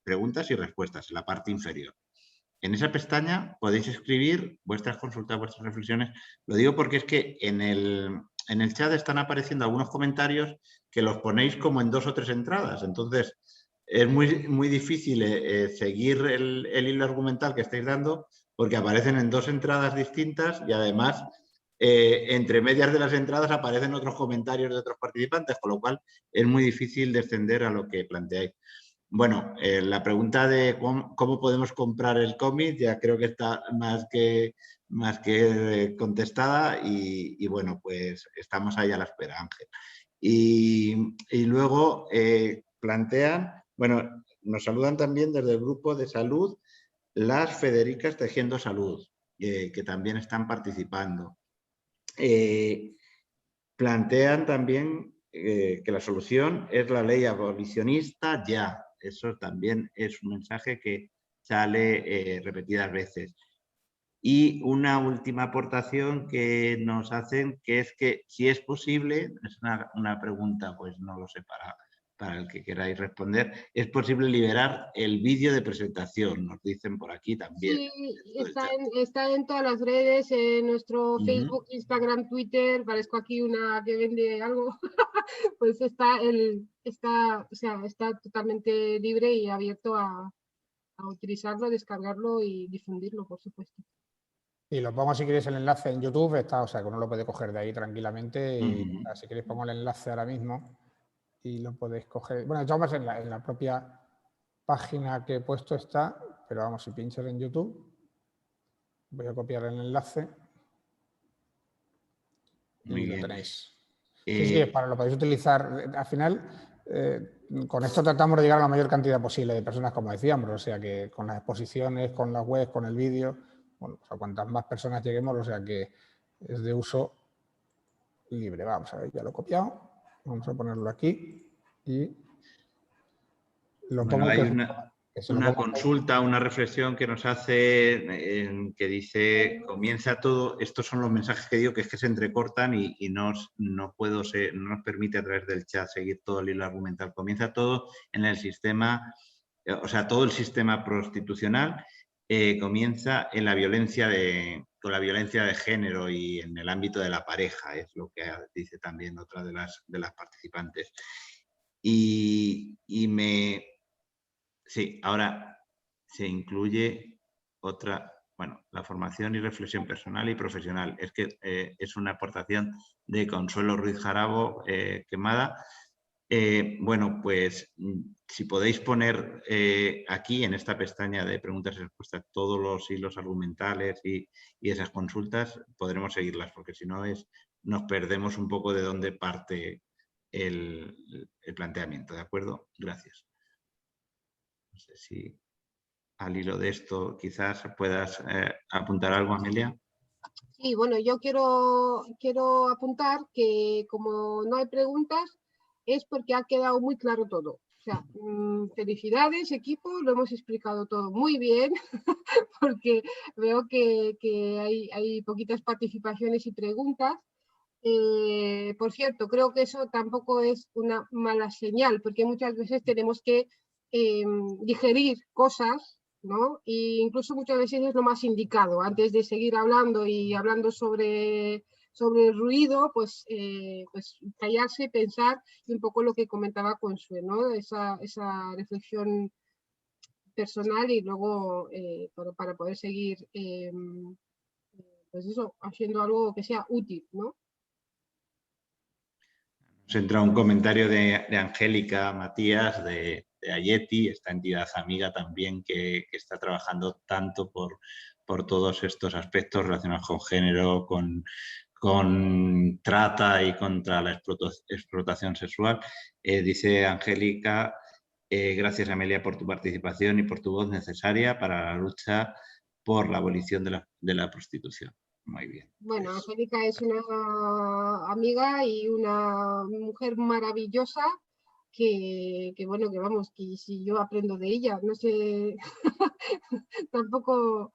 preguntas y respuestas en la parte inferior. En esa pestaña podéis escribir vuestras consultas, vuestras reflexiones. Lo digo porque es que en el chat están apareciendo algunos comentarios que los ponéis como en 2 o 3 entradas. Entonces, es muy difícil seguir el hilo argumental que estáis dando porque aparecen en 2 entradas distintas y además entre medias de las entradas aparecen otros comentarios de otros participantes, con lo cual es muy difícil descender a lo que planteáis. Bueno, la pregunta de cómo podemos comprar el cómic ya creo que está más que contestada y bueno, pues estamos ahí a la espera, Ángel. Y luego plantean, bueno, nos saludan también desde el grupo de salud las Federicas Tejiendo Salud, que también están participando. Plantean también que la solución es la ley abolicionista ya. Eso también es un mensaje que sale repetidas veces. Y una última aportación que nos hacen, que es que si es posible, es una pregunta, pues no lo sé, para el que queráis responder, es posible liberar el vídeo de presentación, nos dicen por aquí también. Sí, está en todas las redes, en nuestro Facebook, Instagram, Twitter, parezco aquí una que vende algo, pues está totalmente libre y abierto a utilizarlo, descargarlo y difundirlo, por supuesto. Y lo pongo, si queréis, el enlace en YouTube, está, o sea, que uno lo puede coger de ahí tranquilamente. Y si queréis pongo el enlace ahora mismo y lo podéis coger. Bueno, de todas maneras, en la propia página que he puesto está, pero vamos, si pinchas en YouTube, voy a copiar el enlace y lo tenéis. Sí, lo podéis utilizar. Al final, con esto tratamos de llegar a la mayor cantidad posible de personas, como decíamos, o sea que con las exposiciones, con la web, con el vídeo, bueno, o sea, cuantas más personas lleguemos, o sea que es de uso libre. Vamos a ver, ya lo he copiado. Vamos a ponerlo aquí y lo pongo. Hay una consulta, una reflexión que nos hace, que dice, comienza todo, estos son los mensajes que digo que es que se entrecortan y no nos permite a través del chat seguir todo el hilo argumental. Comienza todo en el sistema, o sea, todo el sistema prostitucional comienza en la con la violencia de género y en el ámbito de la pareja, es lo que dice también otra de las participantes. Sí, ahora se incluye otra, bueno, la formación y reflexión personal y profesional. Es que es una aportación de Consuelo Ruiz Jarabo, Quemada. Bueno, pues si podéis poner aquí en esta pestaña de preguntas y respuestas todos los hilos argumentales y esas consultas, podremos seguirlas, porque si no nos perdemos un poco de dónde parte el planteamiento, ¿de acuerdo? Gracias. No sé si al hilo de esto quizás puedas apuntar algo, Amelia. Sí, bueno, yo quiero apuntar que como no hay preguntas es porque ha quedado muy claro todo. O sea, felicidades equipo, lo hemos explicado todo muy bien porque veo que hay poquitas participaciones y preguntas. Por cierto, creo que eso tampoco es una mala señal porque muchas veces tenemos que digerir cosas ¿no? E incluso muchas veces es lo más indicado. Antes de seguir hablando y hablando sobre el ruido, pues callarse, pensar, y un poco lo que comentaba Consuelo, ¿no? Esa reflexión personal y luego para poder seguir pues eso, haciendo algo que sea útil, ¿no? Nos entra un comentario de Angélica Matías de Ayeti, esta entidad amiga también que está trabajando tanto por todos estos aspectos relacionados con género, con trata y contra la explotación sexual. Dice Angélica, gracias Amelia por tu participación y por tu voz necesaria para la lucha por la abolición de la prostitución. Muy bien. Bueno, Angélica es una amiga y una mujer maravillosa que bueno, que vamos, que si yo aprendo de ella, no sé, tampoco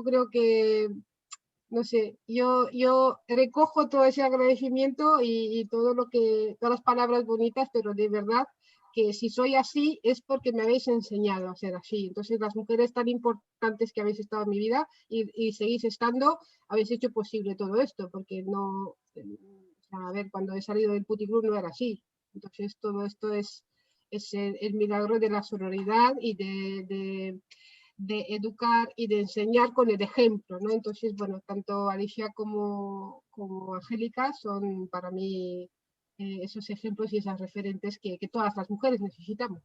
creo que, no sé, yo recojo todo ese agradecimiento y todo todas las palabras bonitas, pero de verdad que si soy así es porque me habéis enseñado a ser así. Entonces las mujeres tan importantes que habéis estado en mi vida y seguís estando, habéis hecho posible todo esto, porque no, a ver, cuando he salido del puticlub no era así. Entonces todo esto es el milagro de la sororidad y de educar y de enseñar con el ejemplo, ¿no? Entonces, bueno, tanto Alicia como Angélica son para mí esos ejemplos y esas referentes que todas las mujeres necesitamos.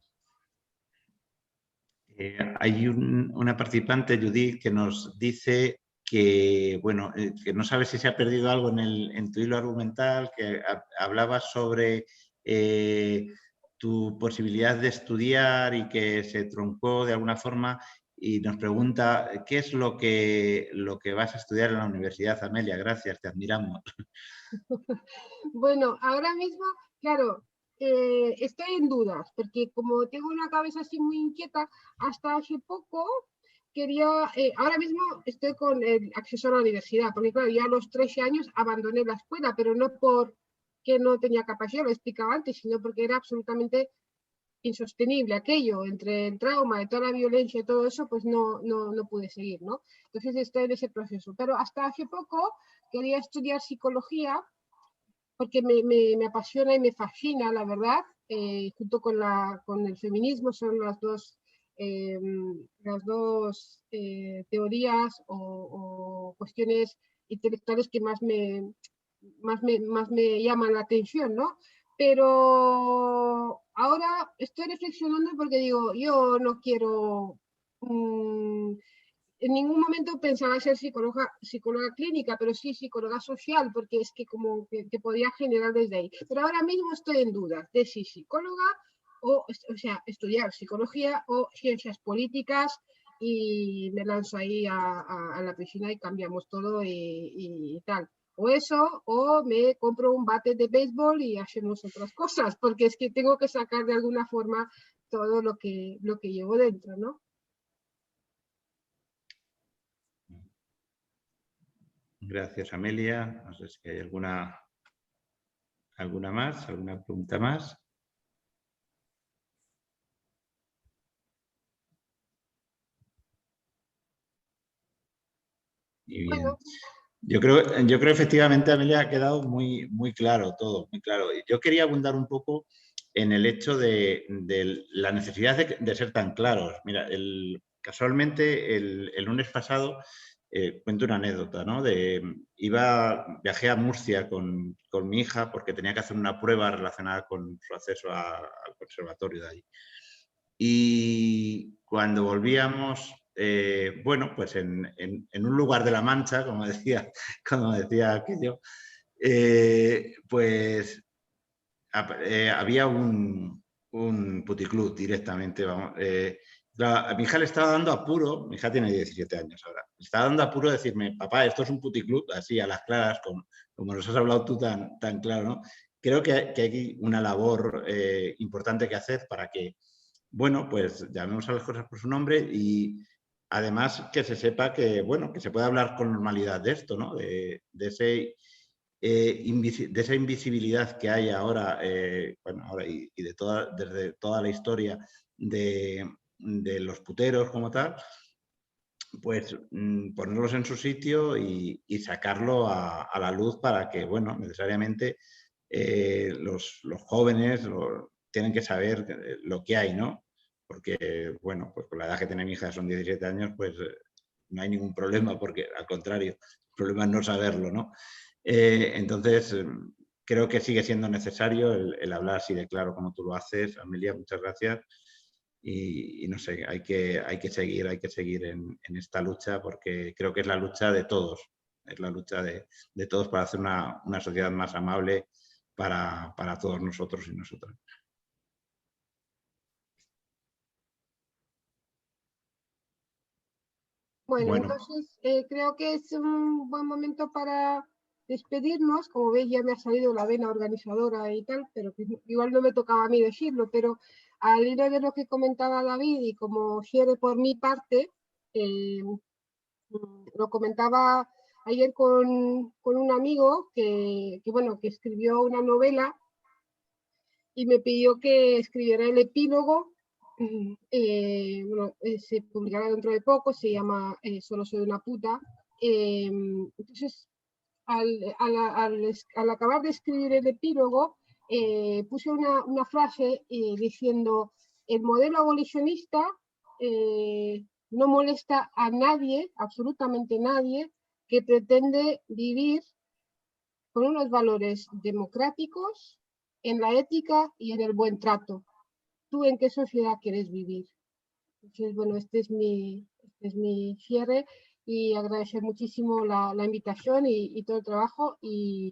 Hay una participante, Judith, que nos dice que, bueno, que no sabe si se ha perdido algo en tu hilo argumental, que hablabas sobre tu posibilidad de estudiar y que se truncó de alguna forma, y nos pregunta qué es lo que vas a estudiar en la universidad, Amelia. Gracias, te admiramos. Bueno, ahora mismo, claro, estoy en dudas, porque como tengo una cabeza así muy inquieta, hasta hace poco quería, ahora mismo estoy con el acceso a la universidad, porque claro, ya a los 13 años abandoné la escuela, pero no porque no tenía capacidad, lo explicaba antes, sino porque era absolutamente insostenible aquello, entre el trauma y toda la violencia y todo eso, pues no pude seguir, ¿no? Entonces estoy en ese proceso, pero hasta hace poco quería estudiar psicología, porque me apasiona y me fascina, la verdad, junto con el feminismo, son las dos teorías o cuestiones intelectuales que más me llaman la atención, ¿no? Pero ahora estoy reflexionando porque digo, yo no quiero en ningún momento pensaba ser psicóloga clínica, pero sí psicóloga social, porque es que como que podía generar desde ahí. Pero ahora mismo estoy en duda de si psicóloga o sea, estudiar psicología o ciencias políticas y me lanzo ahí a la piscina y cambiamos todo y tal. O eso, o me compro un bate de béisbol y hacemos otras cosas, porque es que tengo que sacar de alguna forma todo lo que llevo dentro, ¿no? Gracias, Amelia. No sé si hay alguna más, alguna pregunta más. Y bien. Bueno. Yo creo efectivamente, Amelia, ha quedado muy claro todo, muy claro. Yo quería abundar un poco en el hecho de la necesidad de ser tan claros. Mira, casualmente el lunes pasado cuento una anécdota, ¿no? Viajé a Murcia con mi hija porque tenía que hacer una prueba relacionada con su acceso al conservatorio de allí. Y cuando volvíamos, bueno, pues en un lugar de la Mancha, como decía aquello, pues había un puticlub directamente. Vamos, a mi hija le estaba dando apuro, mi hija tiene 17 años ahora, le estaba dando apuro decirme, papá, esto es un puticlub, así a las claras, como nos has hablado tú tan claro, ¿no? Creo que hay una labor importante que hacer para que, bueno, pues llamemos a las cosas por su nombre y además que se sepa que, bueno, que se puede hablar con normalidad de esto, ¿no? De esa invisibilidad que hay ahora, bueno, ahora y desde toda la historia de de los puteros como tal, pues ponerlos en su sitio y sacarlo a la luz para que, bueno, necesariamente los jóvenes tienen que saber lo que hay, ¿no? Porque, bueno, pues con la edad que tiene mi hija, son 17 años, pues no hay ningún problema, porque al contrario, el problema es no saberlo, ¿no? Entonces, creo que sigue siendo necesario el hablar así de claro como tú lo haces. Amelia, muchas gracias. Y no sé, hay que seguir en esta lucha, porque creo que es la lucha de todos, es la lucha de todos para hacer una sociedad más amable para todos nosotros y nosotras. Bueno, Bueno. entonces creo que es un buen momento para despedirnos. Como veis, ya me ha salido la vena organizadora y tal, pero que igual no me tocaba a mí decirlo, pero al hilo de lo que comentaba David y como cierre por mi parte, lo comentaba ayer con un amigo bueno, que escribió una novela y me pidió que escribiera el epílogo. Bueno, se publicará dentro de poco, se llama Solo soy una puta. Entonces, al acabar de escribir el epílogo, puse una frase diciendo: el modelo abolicionista no molesta a nadie, absolutamente nadie, que pretende vivir con unos valores democráticos, en la ética y en el buen trato. ¿Tú en qué sociedad quieres vivir? Entonces, bueno, este es mi cierre, y agradecer muchísimo la invitación y todo el trabajo. Y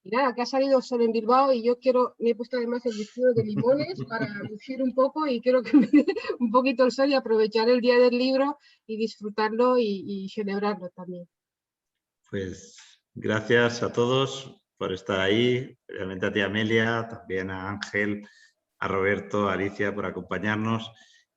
nada, que ha salido sol en Bilbao y yo me he puesto además el vestido de limones para lucir un poco y quiero que me dé un poquito el sol y aprovechar el día del libro y disfrutarlo y celebrarlo también. Pues gracias a todos por estar ahí, realmente a ti, Amelia, también a Ángel, a Roberto, a Alicia por acompañarnos.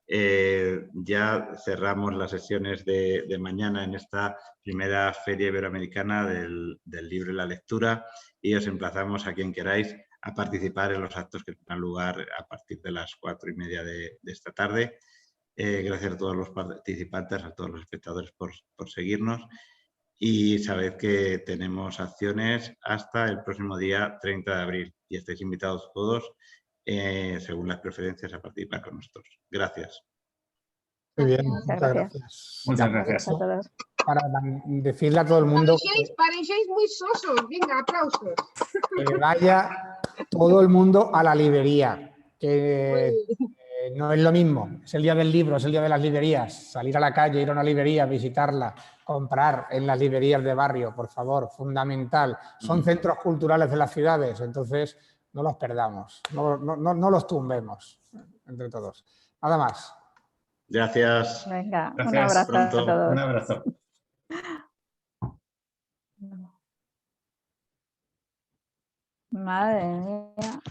Ya cerramos las sesiones de mañana en esta primera Feria Iberoamericana del libro y la lectura, y os emplazamos a quien queráis a participar en los actos que tendrán lugar a partir de las 4:30 de esta tarde. Gracias a todos los participantes, a todos los espectadores por seguirnos. Y sabed que tenemos acciones hasta el próximo día 30 de abril y estáis invitados todos, según las preferencias, a participar con nosotros. Gracias. Muy bien, Muchas muchas gracias. gracias. Muchas gracias. A todos. Para decirle a todo el mundo Parecéis muy sosos. Venga, aplausos. que vaya todo el mundo a la librería, que no es lo mismo. Es el día del libro, es el día de las librerías. Salir a la calle, ir a una librería, visitarla, comprar en las librerías de barrio, por favor, fundamental. Son centros culturales de las ciudades, entonces no los perdamos, no los tumbemos entre todos. Nada más. Gracias. Venga, Gracias. un abrazo Pronto. a todos. Un abrazo. Madre mía.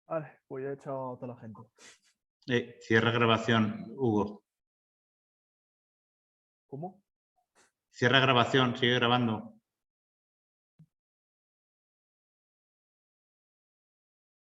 Vale, pues ya he echado a toda la gente. Cierra grabación, Hugo. ¿Cómo? Cierra grabación, sigue grabando.